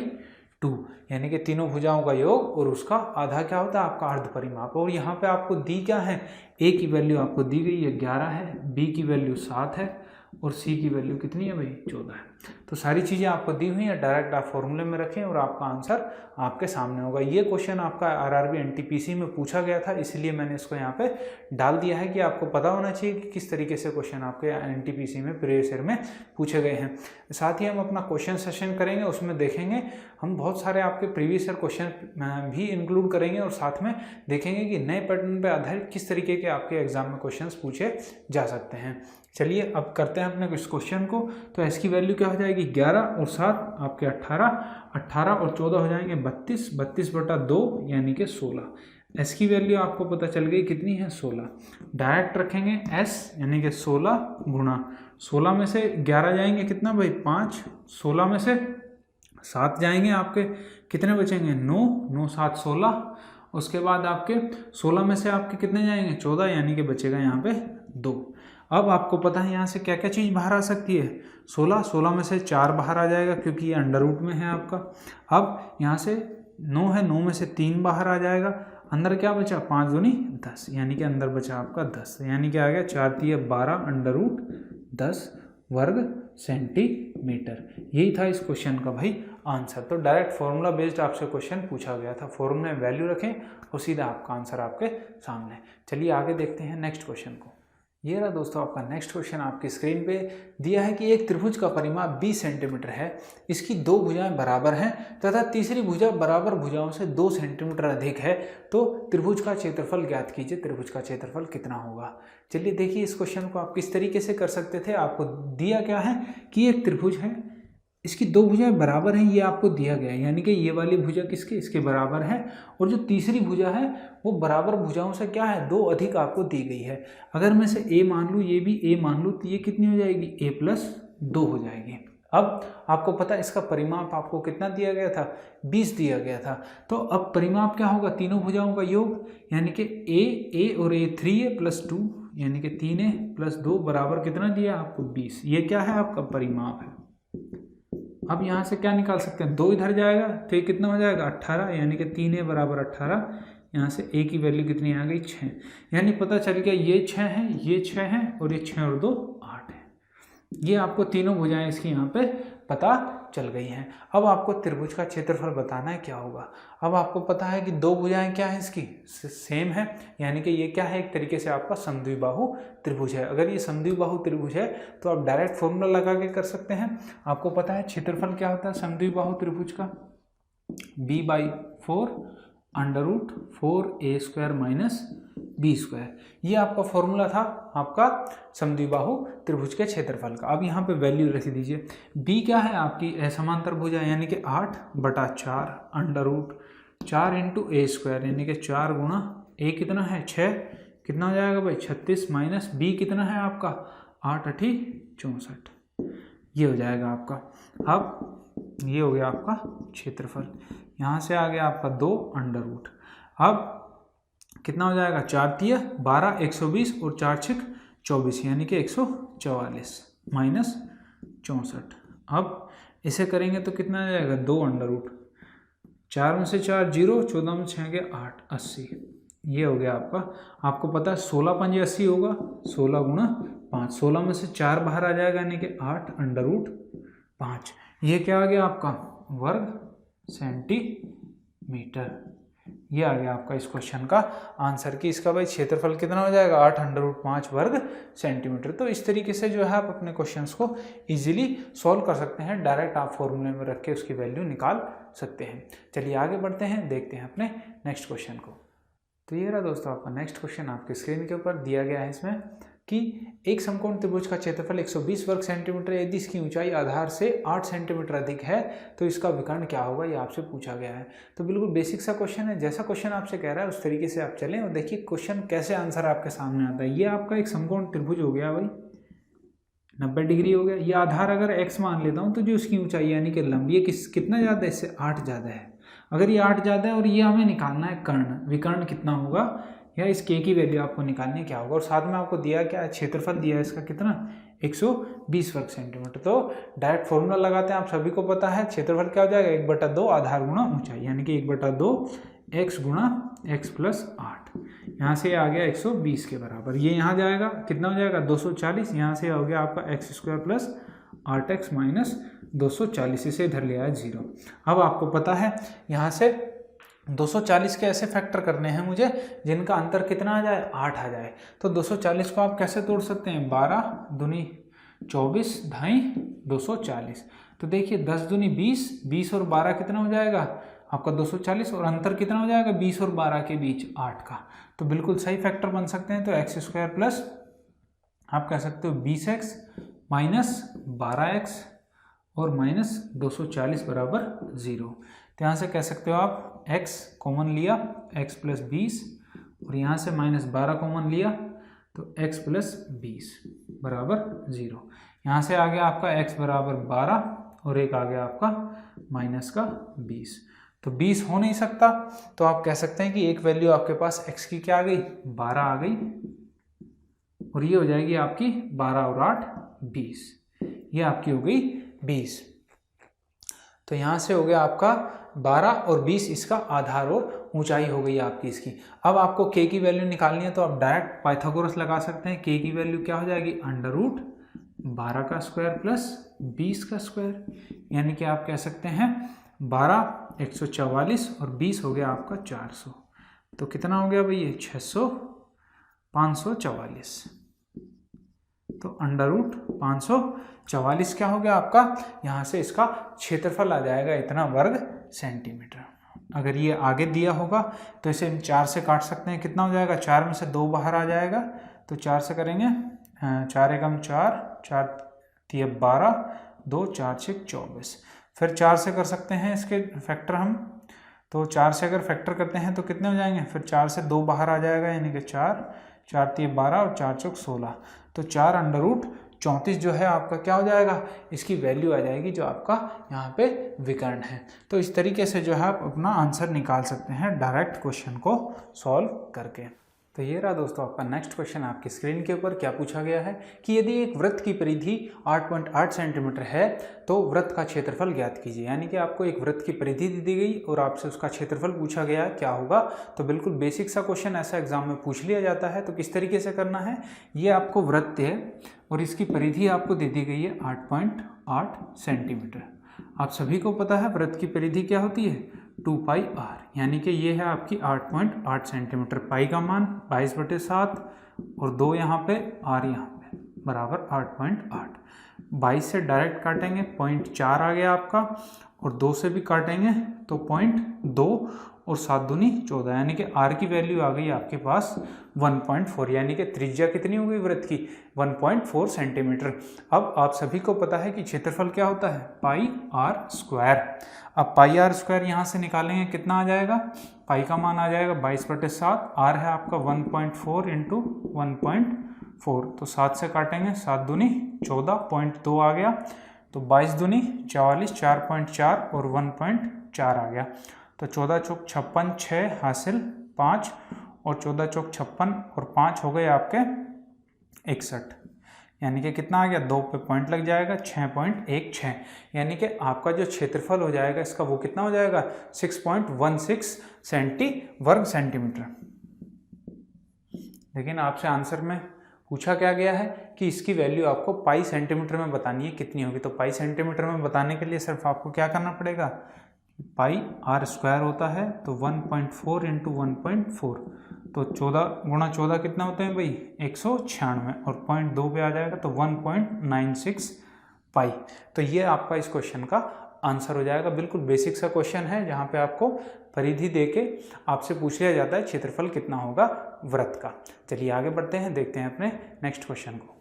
2, यानी कि तीनों भुजाओं का योग और उसका आधा क्या होता है आपका अर्ध परिमाप। और यहाँ पे आपको दी क्या है, ए की वैल्यू आपको दी गई है 11 है, बी की वैल्यू 7 है और सी की वैल्यू कितनी है भाई 14 है। तो सारी चीज़ें आपको दी हुई हैं, डायरेक्ट आप फॉर्मूले में रखें और आपका आंसर आपके सामने होगा। ये क्वेश्चन आपका आरआरबी एनटीपीसी में पूछा गया था, इसलिए मैंने इसको यहाँ पे डाल दिया है कि आपको पता होना चाहिए कि किस तरीके से क्वेश्चन आपके एनटीपीसी में प्रीवियस ईयर में पूछे गए हैं। साथ ही हम अपना क्वेश्चन सेशन करेंगे, उसमें देखेंगे हम बहुत सारे आपके प्रीवियस ईयर क्वेश्चन भी इंक्लूड करेंगे और साथ में देखेंगे कि नए पैटर्न पर आधारित किस तरीके के आपके एग्जाम में क्वेश्चन पूछे जा सकते हैं। चलिए अब करते हैं अपने इस क्वेश्चन को। तो एस की वैल्यू क्या हो जाएगी 11 और 7 आपके 18 और 14 हो जाएंगे 32 बटा 2 यानी कि 16। एस की वैल्यू आपको पता चल गई कितनी है 16। डायरेक्ट रखेंगे एस यानी कि 16 गुणा 16 में से 11 जाएंगे कितना भाई 5, 16 में से 7 जाएंगे आपके कितने बचेंगे 9, 9 7 16। उसके बाद आपके 16 में से आपके कितने जाएंगे 14 यानी कि बचेगा यहाँ पे 2। अब आपको पता है यहाँ से क्या क्या चीज़ बाहर आ सकती है 16 में से 4 बाहर आ जाएगा क्योंकि ये अंडर रूट में है आपका। अब यहाँ से 9 है, 9 में से 3 बाहर आ जाएगा, अंदर क्या बचा 5 दूनी 10 यानी कि अंदर बचा आपका 10 यानी कि आ गया 4 3 12 अंडर रूट 10 वर्ग सेंटीमीटर। यही था इस क्वेश्चन का भाई आंसर। तो डायरेक्ट फॉर्मूला बेस्ड आपसे क्वेश्चन पूछा गया था, फॉर्मूले में वैल्यू रखें और सीधा आपका आंसर आपके सामने। चलिए आगे देखते हैं नेक्स्ट क्वेश्चन को। ये रहा दोस्तों आपका नेक्स्ट क्वेश्चन आपकी स्क्रीन पे दिया है कि एक त्रिभुज का परिमाप 20 सेंटीमीटर है, इसकी 2 भुजाएं बराबर हैं तथा तीसरी भुजा बराबर भुजाओं से 2 सेंटीमीटर अधिक है, तो त्रिभुज का क्षेत्रफल ज्ञात कीजिए। त्रिभुज का क्षेत्रफल कितना होगा। चलिए देखिए इस क्वेश्चन को आप किस तरीके से कर सकते थे। आपको दिया क्या है कि एक त्रिभुज है, इसकी 2 भुजाएं बराबर हैं, ये आपको दिया गया है, यानी कि ये वाली भुजा किसके इसके बराबर है और जो तीसरी भुजा है वो बराबर भुजाओं से क्या है 2 अधिक आपको दी गई है। अगर मैं से a मान लूँ, ये भी a मान लूँ, तो ये कितनी हो जाएगी a प्लस 2 हो जाएगी। अब आपको पता है इसका परिमाप आपको कितना दिया गया था 20 दिया गया था। तो अब परिमाप क्या होगा तीनों भुजाओं का योग, यानी कि a और a 3a प्लस 2 यानी कि 3a प्लस 2 बराबर कितना दिया आपको 20। ये क्या है आपका परिमाप है। अब यहाँ से क्या निकाल सकते हैं 2 इधर जाएगा तो ये कितना हो जाएगा 18 यानी कि 3a बराबर 18। यहाँ से a की वैल्यू कितनी आ गई 6, यानी पता चल गया ये 6 है, ये 6 है और ये 6 और 2 8 है। ये आपको तीनों भुजाएं इसकी यहाँ पे पता चल गई हैं। अब आपको त्रिभुज का क्षेत्रफल बताना है क्या होगा। अब आपको पता है कि 2 भुजाएं क्या है इसकी सेम है, यानी कि ये क्या है एक तरीके से आपका समद्विबाहु त्रिभुज है। अगर ये समद्विबाहु त्रिभुज है तो आप डायरेक्ट फॉर्मूला लगा के कर सकते हैं। आपको पता है क्षेत्रफल क्या होता है समद्विबाहु त्रिभुज का b/4 under root 4a² minus b²। ये आपका फॉर्मूला था आपका समद्विबाहु त्रिभुज के क्षेत्रफल का। अब यहाँ पे वैल्यू रख दीजिए। b क्या है आपकी असमांतर भुजा यानी कि 8/4 अंडर रूट 4 इंटू a² यानी कि 4 गुणा a कितना है 6, कितना हो जाएगा भाई 36 माइनस b कितना है आपका 8 8 64, ये हो जाएगा आपका। अब ये हो गया आपका क्षेत्रफल। यहाँ से आ गया आपका 2 अंडर रूट। अब कितना हो जाएगा 4 3 12 120 और 4 6 24 यानी कि 144 माइनस 64। अब इसे करेंगे तो कितना आ जाएगा 2 अंडर रूट 4 में से 4 0, 14 में 6 गए 8 80। ये हो गया आपका। आपको पता है 16 पंजे 80 होगा, 16 गुणा 5, 16 में से 4 बाहर आ जाएगा यानी कि 8 अंडर रूट 5। ये क्या आ गया आपका वर्ग सेंटीमीटर। ये आ गया आपका इस क्वेश्चन का आंसर कि इसका भाई क्षेत्रफल कितना हो जाएगा 8 अंडर रूट 5 वर्ग सेंटीमीटर। तो इस तरीके से जो है आप अपने क्वेश्चंस को इजीली सॉल्व कर सकते हैं, डायरेक्ट आप फॉर्मूले में रख के उसकी वैल्यू निकाल सकते हैं। चलिए आगे बढ़ते हैं, देखते हैं अपने नेक्स्ट क्वेश्चन को। तो ये रहा दोस्तों आपका नेक्स्ट क्वेश्चन आपके स्क्रीन के ऊपर दिया गया है इसमें कि एक समकोण त्रिभुज का क्षेत्रफल 120 वर्ग सेंटीमीटर यदि इसकी ऊंचाई आधार से 8 सेंटीमीटर अधिक है तो इसका विकर्ण क्या होगा, ये आपसे पूछा गया है। तो बिल्कुल बेसिक सा क्वेश्चन है, जैसा क्वेश्चन आपसे कह रहा है उस तरीके से आप चलें और देखिए क्वेश्चन कैसे आंसर आपके सामने आता है। ये आपका एक समकोण त्रिभुज हो गया भाई 90 डिग्री हो गया। ये आधार अगर x मान लेता हूँ तो जो उसकी ऊंचाई यानी कि लंब ये कितना ज़्यादा है, इससे 8 ज़्यादा है। अगर ये 8 ज़्यादा है और ये हमें निकालना है कर्ण, विकर्ण कितना होगा या इस k की वैल्यू आपको निकालनी क्या होगा। और साथ में आपको दिया क्या है, क्षेत्रफल दिया है इसका कितना, 120 वर्ग सेंटीमीटर। तो डायरेक्ट फॉर्मूला लगाते हैं, आप सभी को पता है क्षेत्रफल क्या हो जाएगा, 1/2 आधार गुणा ऊंचाई, यानी कि 1/2 x गुणा x प्लस 8। यहाँ से आ गया 120 के बराबर, ये यहाँ जाएगा कितना हो जाएगा 240, यहाँ से हो गया आपका x² प्लस 8x माइनस 240, इसे इधर ले आया 0। अब आपको पता है यहाँ से 240 के ऐसे फैक्टर करने हैं मुझे जिनका अंतर कितना आ जाए, 8 आ जाए। तो 240 को आप कैसे तोड़ सकते हैं, 12 दूनी 24 ढाई 240। तो देखिए 10 दूनी 20, 20 और 12 कितना हो जाएगा आपका 240, और अंतर कितना हो जाएगा 20 और 12 के बीच 8 का। तो बिल्कुल सही फैक्टर बन सकते हैं। तो x² प्लस आप कह सकते हो 20x माइनस 12x और माइनस 240 बराबर 0। तो यहाँ से कह सकते हो आप x कॉमन लिया, x प्लस 20, और यहाँ से माइनस 12 कॉमन लिया तो x प्लस 20 बराबर 0। यहाँ से आ गया आपका x बराबर 12 और एक आ गया आपका माइनस का 20। तो 20 हो नहीं सकता, तो आप कह सकते हैं कि एक वैल्यू आपके पास x की क्या आ गई, 12 आ गई, और ये हो जाएगी आपकी 12 और 8 20, ये आपकी हो गई 20। तो यहाँ से हो गया आपका 12 और 20, इसका आधार और ऊंचाई हो गई आपकी इसकी। अब आपको k की वैल्यू निकालनी है, तो आप डायरेक्ट पाइथागोरस लगा सकते हैं। k की वैल्यू क्या हो जाएगी, √12 का स्क्वायर प्लस 20 का स्क्वायर, यानी कि आप कह सकते हैं 12 144 और 20 हो गया आपका 400। तो कितना हो गया भैया 600 544। तो √544 क्या हो गया आपका, यहाँ से इसका क्षेत्रफल आ जाएगा इतना वर्ग सेंटीमीटर। अगर ये आगे दिया होगा तो इसे हम 4 से काट सकते हैं, कितना हो जाएगा, 4 में से 2 बाहर आ जाएगा, तो 4 से करेंगे 4 एकम 4, 4 तिया 12, 2 4 6 24। फिर 4 से कर सकते हैं इसके फैक्टर हम, तो 4 से अगर फैक्टर करते हैं तो कितने हो जाएंगे, फिर 4 से 2 बाहर आ जाएगा, यानी कि 4, 4 तिया 12 और 4 चौक 16। तो 4 √34 जो है आपका क्या हो जाएगा, इसकी वैल्यू आ जाएगी जो आपका यहाँ पे विकर्ण है। तो इस तरीके से जो है आप अपना आंसर निकाल सकते हैं डायरेक्ट क्वेश्चन को सॉल्व करके। तो ये रहा दोस्तों आपका नेक्स्ट क्वेश्चन आपकी स्क्रीन के ऊपर। क्या पूछा गया है कि यदि एक वृत्त की परिधि 8.8 सेंटीमीटर है तो वृत्त का क्षेत्रफल ज्ञात कीजिए। यानी कि आपको एक वृत्त की परिधि दी गई और आपसे उसका क्षेत्रफल पूछा गया है, क्या होगा। तो बिल्कुल बेसिक सा क्वेश्चन, ऐसा एग्जाम में पूछ लिया जाता है। तो किस तरीके से करना है, ये आपको वृत्त है और इसकी परिधि आपको दे दी गई है 8.8 सेंटीमीटर। आप सभी को पता है वृत्त की परिधि क्या होती है, 2πr, यानी कि ये है आपकी 8.8 सेंटीमीटर। पाई का मान 22/7 और 2 यहाँ पे, r यहाँ पे, बराबर 8.8। 22 से डायरेक्ट काटेंगे 0.4 आ गया आपका, और 2 से भी काटेंगे तो 0.2 और 7 दूनी 14, यानी कि r की वैल्यू आ गई आपके पास 1.4, यानी कि त्रिज्या कितनी हो गई वृत्त की, 1.4 सेंटीमीटर। अब आप सभी को पता है कि क्षेत्रफल क्या होता है, πr²। अब πr² यहाँ से निकालेंगे, कितना आ जाएगा, पाई का मान आ जाएगा 22/7, r है आपका 1.4 इंटू 1.4, तो 7 से काटेंगे, 7 दूनी 14, 0.2 आ गया, तो 22 दूनी 44, 4.4 और 1.4 आ गया, तो 14 चौक 56, 6 हासिल 5, और 14 चौक 56 और 5 हो गए आपके 61, यानी कि कितना आ गया, 2 पे पॉइंट लग जाएगा, 6.16, यानी कि आपका जो क्षेत्रफल हो जाएगा इसका वो कितना हो जाएगा, 6.16 वर्ग सेंटीमीटर। लेकिन आपसे आंसर में पूछा क्या गया है कि इसकी वैल्यू आपको पाई सेंटीमीटर में बतानी है, कितनी होगी। तो पाई सेंटीमीटर में बताने के लिए सिर्फ आपको क्या करना पड़ेगा, पाई r² होता है, तो 1.4 इंटू 1.4, तो 14 गुणा 14 कितना होते हैं भाई, 196, और 0.2 पे आ जाएगा तो 1.96 पाई। तो ये आपका इस क्वेश्चन का आंसर हो जाएगा। बिल्कुल बेसिक सा क्वेश्चन है जहाँ पे आपको परिधि देके आपसे पूछ लिया जाता है क्षेत्रफल कितना होगा वृत्त का। चलिए आगे बढ़ते हैं, देखते हैं अपने नेक्स्ट क्वेश्चन को।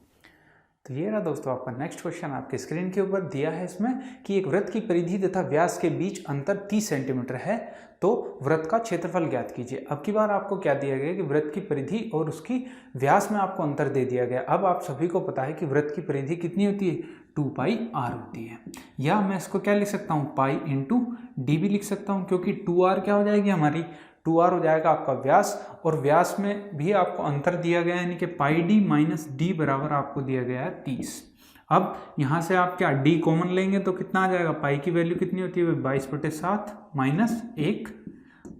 तो ये रहा दोस्तों आपका नेक्स्ट क्वेश्चन आपके स्क्रीन के ऊपर। दिया है इसमें कि एक वृत्त की परिधि तथा व्यास के बीच अंतर 30 सेंटीमीटर है, तो वृत्त का क्षेत्रफल ज्ञात कीजिए। अब की बार आपको क्या दिया गया कि वृत्त की परिधि और उसकी व्यास में आपको अंतर दे दिया गया। अब आप सभी को पता है कि वृत्त की परिधि कितनी होती है, 2πr होती है, या मैं इसको क्या लिख सकता हूँ, पाई इंटू डी भी लिख सकता हूँ, क्योंकि 2r क्या हो जाएगी हमारी, 2r हो जाएगा आपका व्यास, और व्यास में भी आपको अंतर दिया गया है, यानी कि पाई डी माइनस डी बराबर आपको दिया गया है 30। अब यहाँ से आप क्या d कॉमन लेंगे तो कितना आ जाएगा, पाई की वैल्यू कितनी होती है 22/7 माइनस 1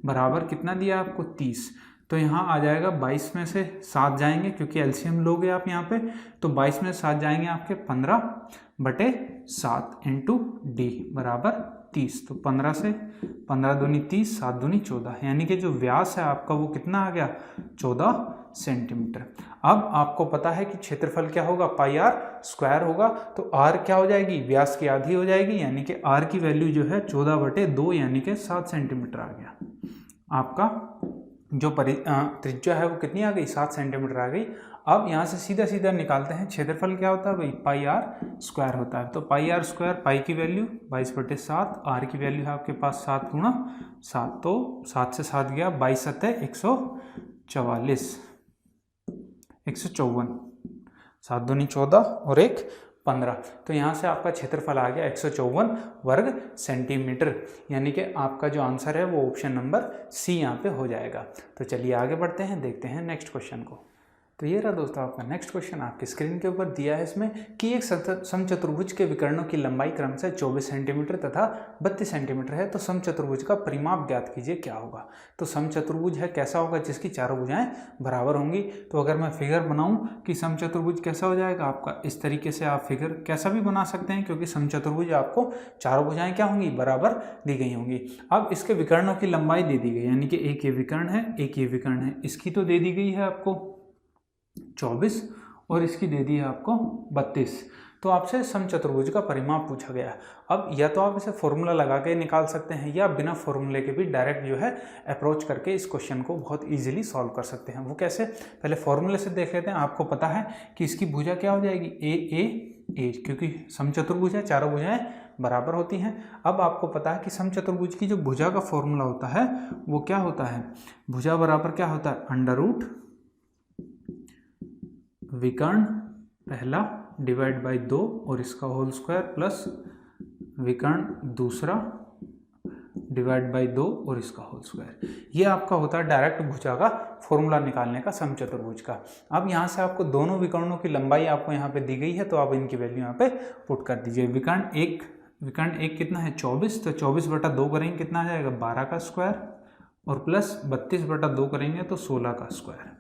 बराबर कितना दिया आपको 30। तो यहाँ आ जाएगा 22 में से 7 जाएंगे, क्योंकि एलसीएम लोगे आप यहाँ पे, तो 22 में से 7 जाएंगे आपके 15/7 इंटू डी बराबर 30। तो 15 से 15 दूनी 30, 7 दूनी 14, यानी कि जो व्यास है आपका वो कितना आ गया 14 सेंटीमीटर। अब आपको पता है कि क्षेत्रफल क्या होगा, पाई आर स्क्वायर होगा, तो आर क्या हो जाएगी, व्यास की आधी हो जाएगी, यानी कि आर की वैल्यू जो है 14/2 यानी कि 7 सेंटीमीटर आ गया। आपका जो त्रिज्या है वो कितनी आ गई, 7 सेंटीमीटर आ गई। अब यहाँ से सीधा सीधा निकालते हैं क्षेत्रफल क्या होता है भाई, पाई आर स्क्वायर होता है। तो पाई आर स्क्वायर, पाई की वैल्यू 22/7, आर की वैल्यू है आपके पास 7 गुणा 7, तो 7 से 7 गया 22 7 144, 154, 7 दूनी 14 और 1 15। तो यहाँ से आपका क्षेत्रफल आ गया 154 वर्ग सेंटीमीटर, यानी कि आपका जो आंसर है वो ऑप्शन नंबर सी यहाँ पे हो जाएगा। तो चलिए आगे बढ़ते हैं, देखते हैं नेक्स्ट क्वेश्चन को। तो ये रहा दोस्तों आपका नेक्स्ट क्वेश्चन, आपकी स्क्रीन के ऊपर दिया है इसमें कि एक समचतुर्भुज के विकर्णों की लंबाई क्रमशः 24 सेंटीमीटर तथा 32 सेंटीमीटर है, तो समचतुर्भुज का परिमाप ज्ञात कीजिए क्या होगा। तो समचतुर्भुज है कैसा होगा, जिसकी चारों भुजाएं बराबर होंगी। तो अगर मैं फिगर बनाऊं कि समचतुर्भुज कैसा हो जाएगा आपका, इस तरीके से आप फिगर कैसा भी बना सकते हैं, क्योंकि समचतुर्भुज आपको चारों भुजाएं क्या होंगी, बराबर दी गई होंगी। अब इसके विकर्णों की लंबाई दे दी गई, यानी कि एक ये विकर्ण है, एक ये विकर्ण है, इसकी तो दे दी गई है आपको 24 और इसकी दे दी है आपको 32। तो आपसे समचतुर्भुज का परिमाप पूछा गया है। अब या तो आप इसे फॉर्मूला लगा के निकाल सकते हैं, या बिना फॉर्मूले के भी डायरेक्ट जो है अप्रोच करके इस क्वेश्चन को बहुत इजीली सॉल्व कर सकते हैं। वो कैसे, पहले फॉर्मूले से देख लेते हैं। आपको पता है कि इसकी भुजा क्या हो जाएगी, ए, क्योंकि समचतुर्भुज है, चारों भुजाएं बराबर होती हैं। अब आपको पता है कि समचतुर्भुज की जो भुजा का फॉर्मूला होता है वो क्या होता है, भुजा बराबर क्या होता है, अंडर रूट विकर्ण पहला डिवाइड बाई 2 और इसका होल स्क्वायर प्लस विकर्ण दूसरा डिवाइड बाई 2 और इसका होल स्क्वायर। ये आपका होता है डायरेक्ट भुजा का फॉर्मूला निकालने का समचतुर्भुज का। अब यहाँ से आपको दोनों विकर्णों की लंबाई आपको यहाँ पे दी गई है, तो आप इनकी वैल्यू यहाँ पे पुट कर दीजिए। विकर्ण एक कितना है 24, तो 24/2 करेंगे कितना आ जाएगा 12 का स्क्वायर, और प्लस 32/2 करेंगे तो 16 का स्क्वायर,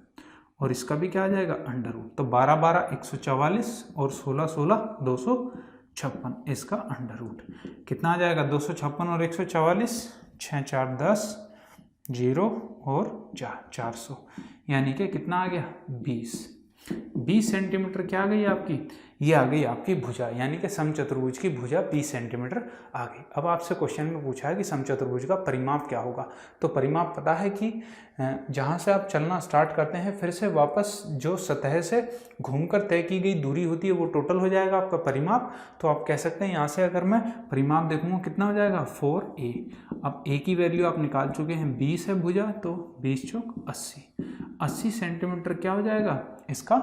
और इसका भी क्या आ जाएगा अंडर रूट। तो 12 12 144 और 16 16 256, इसका अंडर रूट कितना आ जाएगा 256 और 144, 6 4 10 0 और 400, यानी कि कितना आ गया 20 सेंटीमीटर क्या आ गई आपकी, ये आ गई आपकी भुजा, यानी कि समचतुर्भुज की भुजा 20 सेंटीमीटर आ गई। अब आपसे क्वेश्चन में पूछा है कि समचतुर्भुज का परिमाप क्या होगा। तो परिमाप पता है कि जहाँ से आप चलना स्टार्ट करते हैं फिर से वापस जो सतह से घूमकर तय की गई दूरी होती है वो टोटल हो जाएगा आपका परिमाप। तो आप कह सकते हैं यहाँ से अगर मैं परिमाप देखूंगा कितना हो जाएगा 4a। अब a की वैल्यू आप निकाल चुके हैं, 20 है भुजा, तो 20 चौक 80 सेंटीमीटर क्या हो जाएगा इसका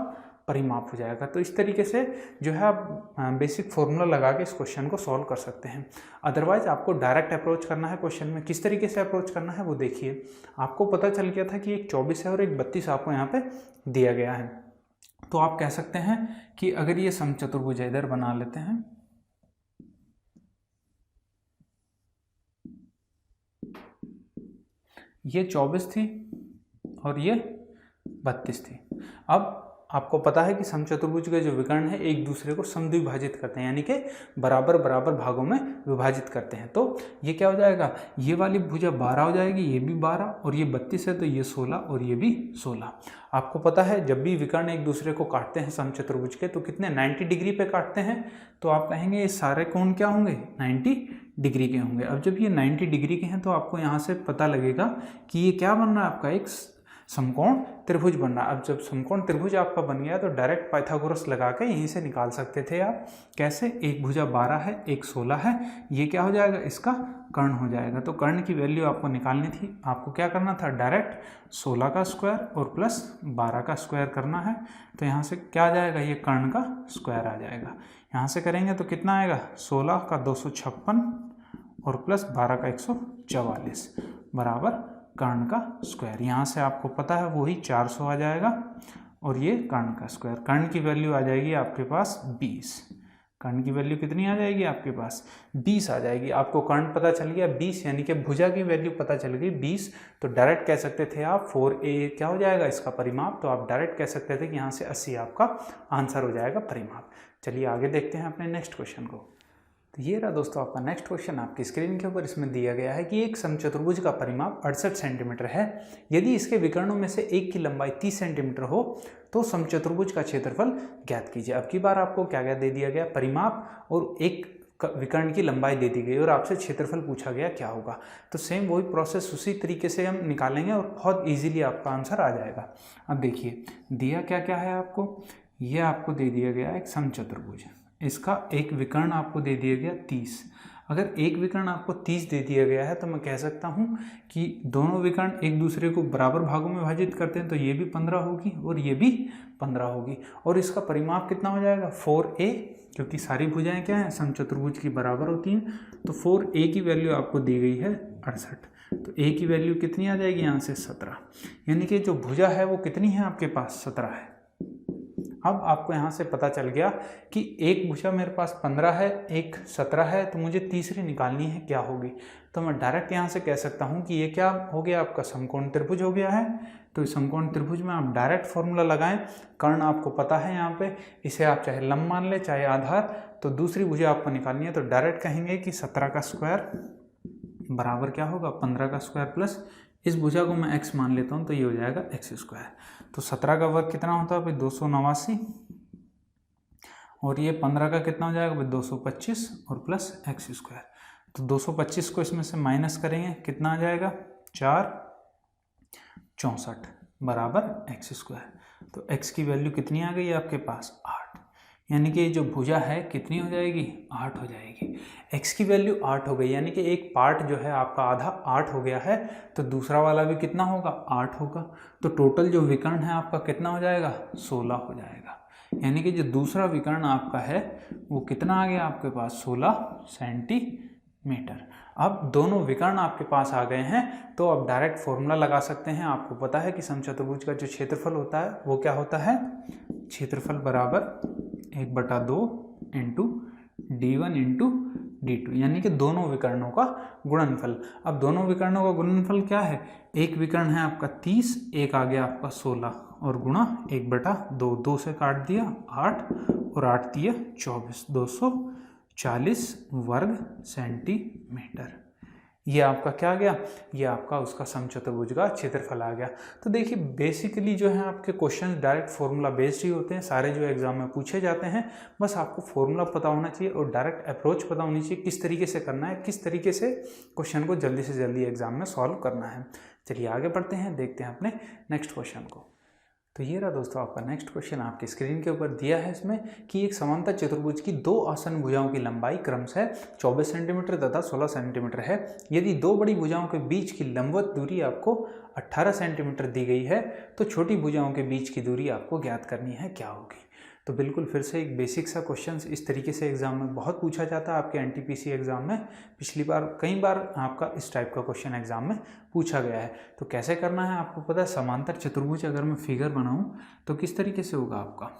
परिमाप हो जाएगा। तो इस तरीके से जो है आप बेसिक फॉर्मूला लगा के इस क्वेश्चन को सॉल्व कर सकते हैं। अदरवाइज आपको डायरेक्ट अप्रोच करना है क्वेश्चन में, किस तरीके से अप्रोच करना है वो देखिए। आपको पता चल गया था कि एक 24 है और एक 32 आपको यहाँ पे दिया गया है। तो आप कह सकते हैं कि अगर ये समचतुर्भुज है, इधर बना लेते हैं, ये 24 थी और ये 32 थी। अब आपको पता है कि समचतुर्भुज के जो विकर्ण है एक दूसरे को समद्विभाजित करते हैं, यानी कि बराबर बराबर भागों में विभाजित करते हैं। तो ये क्या हो जाएगा, ये वाली भुजा 12 हो जाएगी, ये भी 12, और ये 32 है तो ये 16 और ये भी 16। आपको पता है जब भी विकर्ण एक दूसरे को काटते हैं समचतुर्भुज के तो कितने 90 डिग्री पे काटते हैं। तो आप कहेंगे ये सारे कोण क्या होंगे 90 डिग्री के होंगे। अब जब ये 90 डिग्री के हैं तो आपको यहाँ से पता लगेगा कि ये क्या बन रहा है आपका एक समकोण त्रिभुज बन रहा है। अब जब समकोण त्रिभुज आपका बन गया तो डायरेक्ट पाइथागोरस लगा के यहीं से निकाल सकते थे आप। कैसे, एक भुजा 12 है एक 16 है, ये क्या हो जाएगा इसका कर्ण हो जाएगा। तो कर्ण की वैल्यू आपको निकालनी थी, आपको क्या करना था डायरेक्ट 16 का स्क्वायर और प्लस 12 का स्क्वायर करना है। तो यहाँ से क्या आ जाएगा, ये कर्ण का स्क्वायर आ जाएगा। यहाँ से करेंगे तो कितना आएगा 16 का 256 और प्लस 12 का 144 बराबर कर्ण का स्क्वायर। यहाँ से आपको पता है वही 400 आ जाएगा और ये कर्ण का स्क्वायर। कर्ण की वैल्यू आ जाएगी आपके पास 20। कर्ण की वैल्यू कितनी आ जाएगी आपके पास 20 आ जाएगी। आपको कर्ण पता चल गया 20, यानी कि भुजा की वैल्यू पता चल गई 20। तो डायरेक्ट कह सकते थे आप 4a क्या हो जाएगा इसका परिमाप। तो आप डायरेक्ट कह सकते थे कि यहाँ से 80 आपका आंसर हो जाएगा परिमाप। चलिए आगे देखते हैं अपने नेक्स्ट क्वेश्चन को। तो ये रहा दोस्तों आपका नेक्स्ट क्वेश्चन आपकी स्क्रीन के ऊपर। इसमें दिया गया है कि एक समचतुर्भुज का परिमाप 68 सेंटीमीटर है। यदि इसके विकर्णों में से एक की लंबाई 30 सेंटीमीटर हो तो समचतुर्भुज का क्षेत्रफल ज्ञात कीजिए। अब की बार आपको क्या क्या दे दिया गया, परिमाप और एक विकर्ण की लंबाई दे दी गई और आपसे क्षेत्रफल पूछा गया क्या होगा। तो सेम वही प्रोसेस उसी तरीके से हम निकालेंगे और बहुत ईजिली आपका आंसर आ जाएगा। अब देखिए दिया क्या क्या है आपको, ये आपको दे दिया गया एक समचतुर्भुज, इसका एक विकर्ण आपको दे दिया गया 30। अगर एक विकर्ण आपको 30 दे दिया गया है तो मैं कह सकता हूँ कि दोनों विकर्ण एक दूसरे को बराबर भागों में विभाजित करते हैं, तो ये भी 15 होगी और ये भी 15 होगी। और इसका परिमाप कितना हो जाएगा 4a, क्योंकि सारी भुजाएं क्या हैं समचतुर्भुज की बराबर होती हैं। तो 4a की वैल्यू आपको दी गई है 68। तो a की वैल्यू कितनी आ जाएगी यहाँ से 17, यानी कि जो भुजा है वो कितनी है आपके पास 17 है। अब आपको यहाँ से पता चल गया कि एक भुजा मेरे पास 15 है, एक 17 है, तो मुझे तीसरी निकालनी है क्या होगी। तो मैं डायरेक्ट यहाँ से कह सकता हूँ कि ये क्या हो गया आपका समकोण त्रिभुज हो गया है। तो इस समकोण त्रिभुज में आप डायरेक्ट फॉर्मूला लगाएं, कर्ण आपको पता है यहाँ पे, इसे आप चाहे लंब मान ले चाहे आधार। तो दूसरी भुजा आपको निकालनी है तो डायरेक्ट कहेंगे कि 17 का स्क्वायर बराबर क्या होगा 15 का स्क्वायर प्लस इस भुजा को मैं x मान लेता हूँ तो ये हो जाएगा x स्क्वायर। तो 17 का वर्ग कितना होता है भाई 289 और ये 15 का कितना हो जाएगा भाई 225 और प्लस x स्क्वायर। तो 225 को इसमें से माइनस करेंगे कितना आ जाएगा 464 बराबर x स्क्वायर। तो x की वैल्यू कितनी आ गई आपके पास 8, यानी कि जो भुजा है कितनी हो जाएगी 8 हो जाएगी। x की वैल्यू 8 हो गई, यानी कि एक पार्ट जो है आपका आधा 8 हो गया है, तो दूसरा वाला भी कितना होगा 8 होगा। तो टोटल जो विकर्ण है आपका कितना हो जाएगा 16 हो जाएगा। यानी कि जो दूसरा विकर्ण आपका है वो कितना आ गया आपके पास 16 सेंटीमीटर। अब दोनों विकर्ण आपके पास आ गए हैं तो अब डायरेक्ट फॉर्मूला लगा सकते हैं। आपको पता है कि समचतुर्भुज का जो क्षेत्रफल होता है वो क्या होता है, क्षेत्रफल बराबर 1/2 इंटू d1 इंटू d2, यानी कि दोनों विकर्णों का गुणनफल। अब दोनों विकर्णों का गुणनफल क्या है, एक विकर्ण है आपका 30, एक आ गया आपका 16 और गुणा 1/2, 2 से काट दिया 8 और 8 दिया 24, 240 वर्ग सेंटीमीटर। ये आपका क्या आ गया, ये आपका उसका समचतुर्भुज का क्षेत्रफल आ गया। तो देखिए बेसिकली जो है आपके क्वेश्चन डायरेक्ट फॉर्मूला बेस्ड ही होते हैं, सारे जो एग्जाम में पूछे जाते हैं। बस आपको फॉर्मूला पता होना चाहिए और डायरेक्ट अप्रोच पता होनी चाहिए, किस तरीके से करना है, किस तरीके से क्वेश्चन को जल्दी से जल्दी एग्जाम में सॉल्व करना है। चलिए आगे बढ़ते हैं, देखते हैं अपने नेक्स्ट क्वेश्चन को। तो ये रहा दोस्तों आपका नेक्स्ट क्वेश्चन आपकी स्क्रीन के ऊपर दिया है इसमें कि एक समांतर चतुर्भुज की दो आसन भुजाओं की लंबाई क्रमशः 24 सेंटीमीटर तथा 16 सेंटीमीटर है। यदि दो बड़ी भुजाओं के बीच की लंबवत दूरी आपको 18 सेंटीमीटर दी गई है तो छोटी भुजाओं के बीच की दूरी आपको ज्ञात करनी है, क्या होगी। तो बिल्कुल फिर से एक बेसिक सा क्वेश्चन इस तरीके से एग्जाम में बहुत पूछा जाता है आपके एनटीपीसी एग्जाम में। पिछली बार कई बार आपका इस टाइप का क्वेश्चन एग्जाम में पूछा गया है। तो कैसे करना है आपको पता है, समांतर चतुर्भुज अगर मैं फिगर बनाऊं तो किस तरीके से होगा आपका,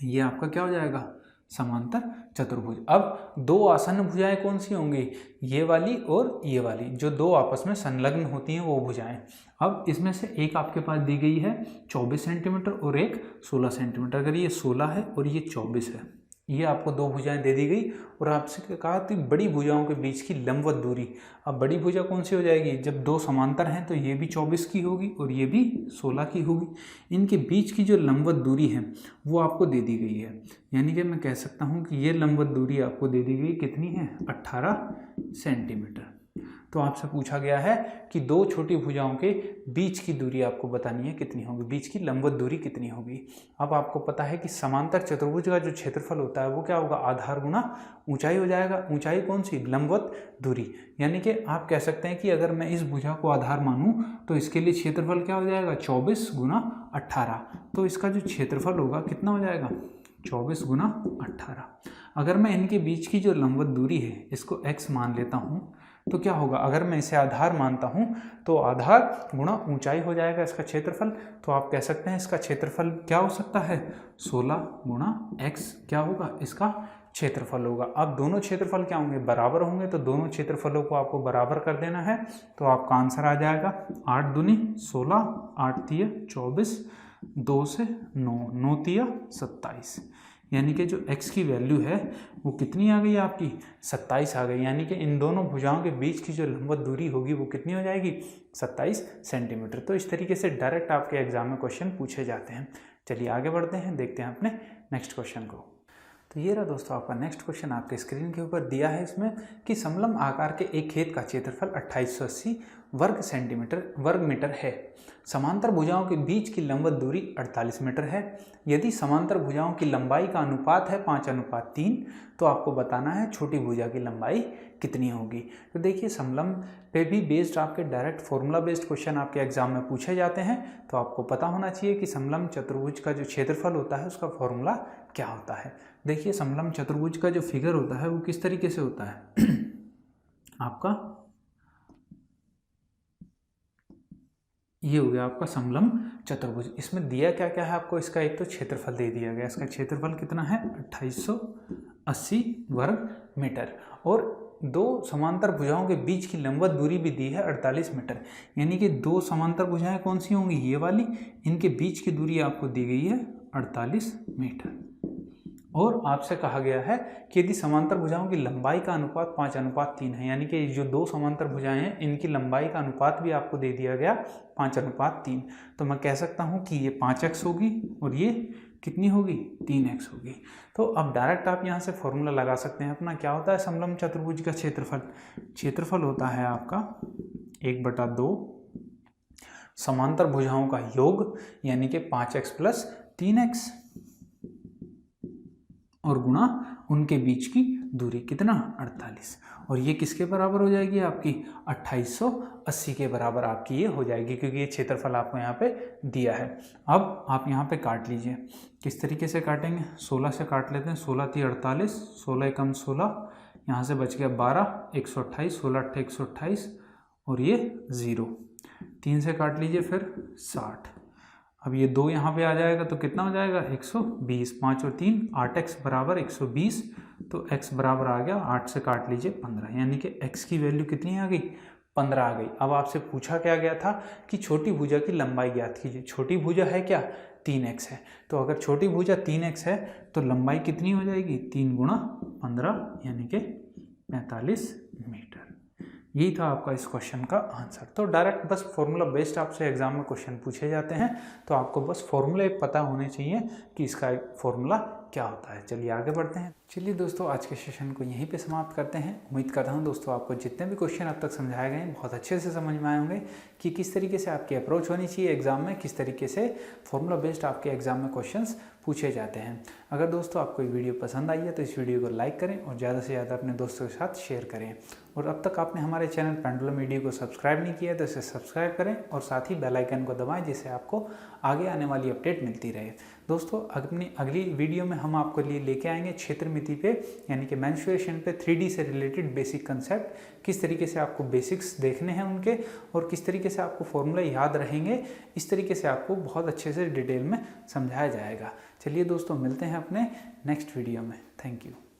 ये आपका क्या हो जाएगा समांतर चतुर्भुज। अब दो आसन्न भुजाएं कौन सी होंगी, ये वाली और ये वाली, जो दो आपस में संलग्न होती हैं वो भुजाएं। अब इसमें से एक आपके पास दी गई है 24 सेंटीमीटर और एक 16 सेंटीमीटर। अगर ये 16 है और ये 24 है, ये आपको दो भुजाएं दे दी गई और आपसे कहा कि बड़ी भुजाओं के बीच की लंबवत दूरी। अब बड़ी भुजा कौन सी हो जाएगी, जब दो समांतर हैं तो ये भी 24 की होगी और ये भी 16 की होगी। इनके बीच की जो लंबवत दूरी है वो आपको दे दी गई है, यानी कि मैं कह सकता हूँ कि ये लंबवत दूरी आपको दे दी गई कितनी है 18 सेंटीमीटर। तो आपसे पूछा गया है कि दो छोटी भुजाओं के बीच की दूरी आपको बतानी है कितनी होगी, बीच की लंबवत दूरी कितनी होगी। अब आपको पता है कि समांतर चतुर्भुज का जो क्षेत्रफल होता है वो क्या होगा, आधार गुना ऊंचाई हो जाएगा। ऊंचाई कौन सी, लंबवत दूरी। यानी कि आप कह सकते हैं कि अगर मैं इस भुजा को आधार मानूं तो इसके लिए क्षेत्रफल क्या हो जाएगा 24 गुना 18। तो इसका जो क्षेत्रफल होगा कितना हो जाएगा 24 गुना 18। अगर मैं इनके बीच की जो लंबवत दूरी है इसको x मान लेता हूँ तो क्या होगा, अगर मैं इसे आधार मानता हूँ तो आधार गुणा ऊंचाई हो जाएगा इसका क्षेत्रफल। तो आप कह सकते हैं इसका क्षेत्रफल क्या हो सकता है, 16 गुणा x क्या होगा, इसका क्षेत्रफल होगा। अब दोनों क्षेत्रफल क्या होंगे, बराबर होंगे, तो दोनों क्षेत्रफलों को आपको बराबर कर देना है। तो आपका आंसर आ जाएगा 8 दूनी 16, 8 तिया 24, 2 से 9, 9 तिया 27, यानी कि जो x की वैल्यू है वो कितनी आ गई आपकी, 27 आ गई। यानी कि इन दोनों भुजाओं के बीच की जो लंबवत दूरी होगी वो कितनी हो जाएगी, 27 सेंटीमीटर। तो इस तरीके से डायरेक्ट आपके एग्जाम में क्वेश्चन पूछे जाते हैं। चलिए आगे बढ़ते हैं, देखते हैं अपने नेक्स्ट क्वेश्चन को। तो ये रहा दोस्तों आपका नेक्स्ट क्वेश्चन, आपके स्क्रीन के ऊपर दिया है इसमें कि समलंब आकार के एक खेत का क्षेत्रफल 2880 वर्ग मीटर है। समांतर भुजाओं के बीच की लंबवत दूरी 48 मीटर है। यदि समांतर भुजाओं की लंबाई का अनुपात है 5:3, तो आपको बताना है छोटी भुजा की लंबाई कितनी होगी। तो देखिए समलंब पे भी बेस्ड आपके डायरेक्ट फॉर्मूला बेस्ड क्वेश्चन आपके एग्जाम में पूछे जाते हैं। तो आपको पता होना चाहिए कि समलंब चतुर्भुज का जो क्षेत्रफल होता है उसका फॉर्मूला क्या होता है। देखिए समलंब चतुर्भुज का जो फिगर होता है वो किस तरीके से होता है आपका ये हो गया आपका समलंब चतुर्भुज। इसमें दिया क्या क्या है आपको, इसका एक तो क्षेत्रफल दे दिया गया, इसका क्षेत्रफल कितना है 2880 वर्ग मीटर, और दो समांतर भुजाओं के बीच की लंबवत दूरी भी दी है 48 मीटर। यानी कि दो समांतर भुजाएं कौन सी होंगी, ये वाली, इनके बीच की दूरी आपको दी गई है 48 मीटर। और आपसे कहा गया है कि यदि समांतर भुजाओं की लंबाई का अनुपात 5:3 है, यानी कि जो दो समांतर भुजाएं हैं इनकी लंबाई का अनुपात भी आपको दे दिया गया 5:3, तो मैं कह सकता हूं कि ये 5x होगी और ये कितनी होगी, 3x होगी। तो अब डायरेक्ट आप यहाँ से फॉर्मूला लगा सकते हैं अपना। क्या होता है समलंब चतुर्भुज का क्षेत्रफल, क्षेत्रफल होता है आपका 1/2 समांतर भुजाओं का योग, यानी कि 5x + 3x, और गुणा उनके बीच की दूरी कितना 48, और ये किसके बराबर हो जाएगी आपकी 2880 के बराबर आपकी ये हो जाएगी, क्योंकि ये क्षेत्रफल आपको यहाँ पे दिया है। अब आप यहाँ पे काट लीजिए, किस तरीके से काटेंगे, 16 से काट लेते हैं, 16 × 48, 16 × 16, यहाँ से बच गया 12, 128, 16 × 8 128, और ये 0, 3 से काट लीजिए फिर 60। अब ये 2 यहाँ पे आ जाएगा तो कितना हो जाएगा 120, 5 और 3 8x बराबर 120, तो x बराबर आ गया 8 से काट लीजिए 15, यानी कि x की वैल्यू कितनी आ गई, 15 आ गई। अब आपसे पूछा क्या गया था कि छोटी भुजा की लंबाई ज्ञात कीजिए। छोटी भुजा है क्या, 3x है, तो अगर छोटी भुजा 3x है तो लंबाई कितनी हो जाएगी, 3 × 15 यानी कि 45 मीटर। यही था आपका इस क्वेश्चन का आंसर। तो डायरेक्ट बस फॉर्मूला बेस्ड आपसे एग्जाम में क्वेश्चन पूछे जाते हैं, तो आपको बस फॉर्मूले पता होने चाहिए कि इसका फॉर्मूला क्या होता है। चलिए आगे बढ़ते हैं। चलिए दोस्तों आज के सेशन को यहीं पे समाप्त करते हैं। उम्मीद करता हूँ दोस्तों आपको जितने भी क्वेश्चन अब तक समझाए गए हैं बहुत अच्छे से समझ में आए होंगे कि किस तरीके से आपकी अप्रोच होनी चाहिए एग्जाम में, किस तरीके से फॉर्मूला बेस्ड आपके एग्जाम में क्वेश्चंस पूछे जाते हैं। अगर दोस्तों आपको ये वीडियो पसंद आई है तो इस वीडियो को लाइक करें और ज़्यादा से ज़्यादा अपने दोस्तों के साथ शेयर करें। और अब तक आपने हमारे चैनल पेंडुलम मीडिया को सब्सक्राइब नहीं किया तो इसे सब्सक्राइब करें और साथ ही बेल आइकन को दबाएं, जिससे आपको आगे आने वाली अपडेट मिलती रहे। दोस्तों अपनी अगली वीडियो में हम आपको लिए लेके आएंगे क्षेत्रमिति पे, यानी कि मेंस्ट्रुएशन पे 3D से रिलेटेड बेसिक कंसेप्ट, किस तरीके से आपको बेसिक्स देखने हैं उनके और किस तरीके से आपको फॉर्मूला याद रहेंगे, इस तरीके से आपको बहुत अच्छे से डिटेल में समझाया जाएगा। चलिए दोस्तों मिलते हैं अपने नेक्स्ट वीडियो में। Thank you.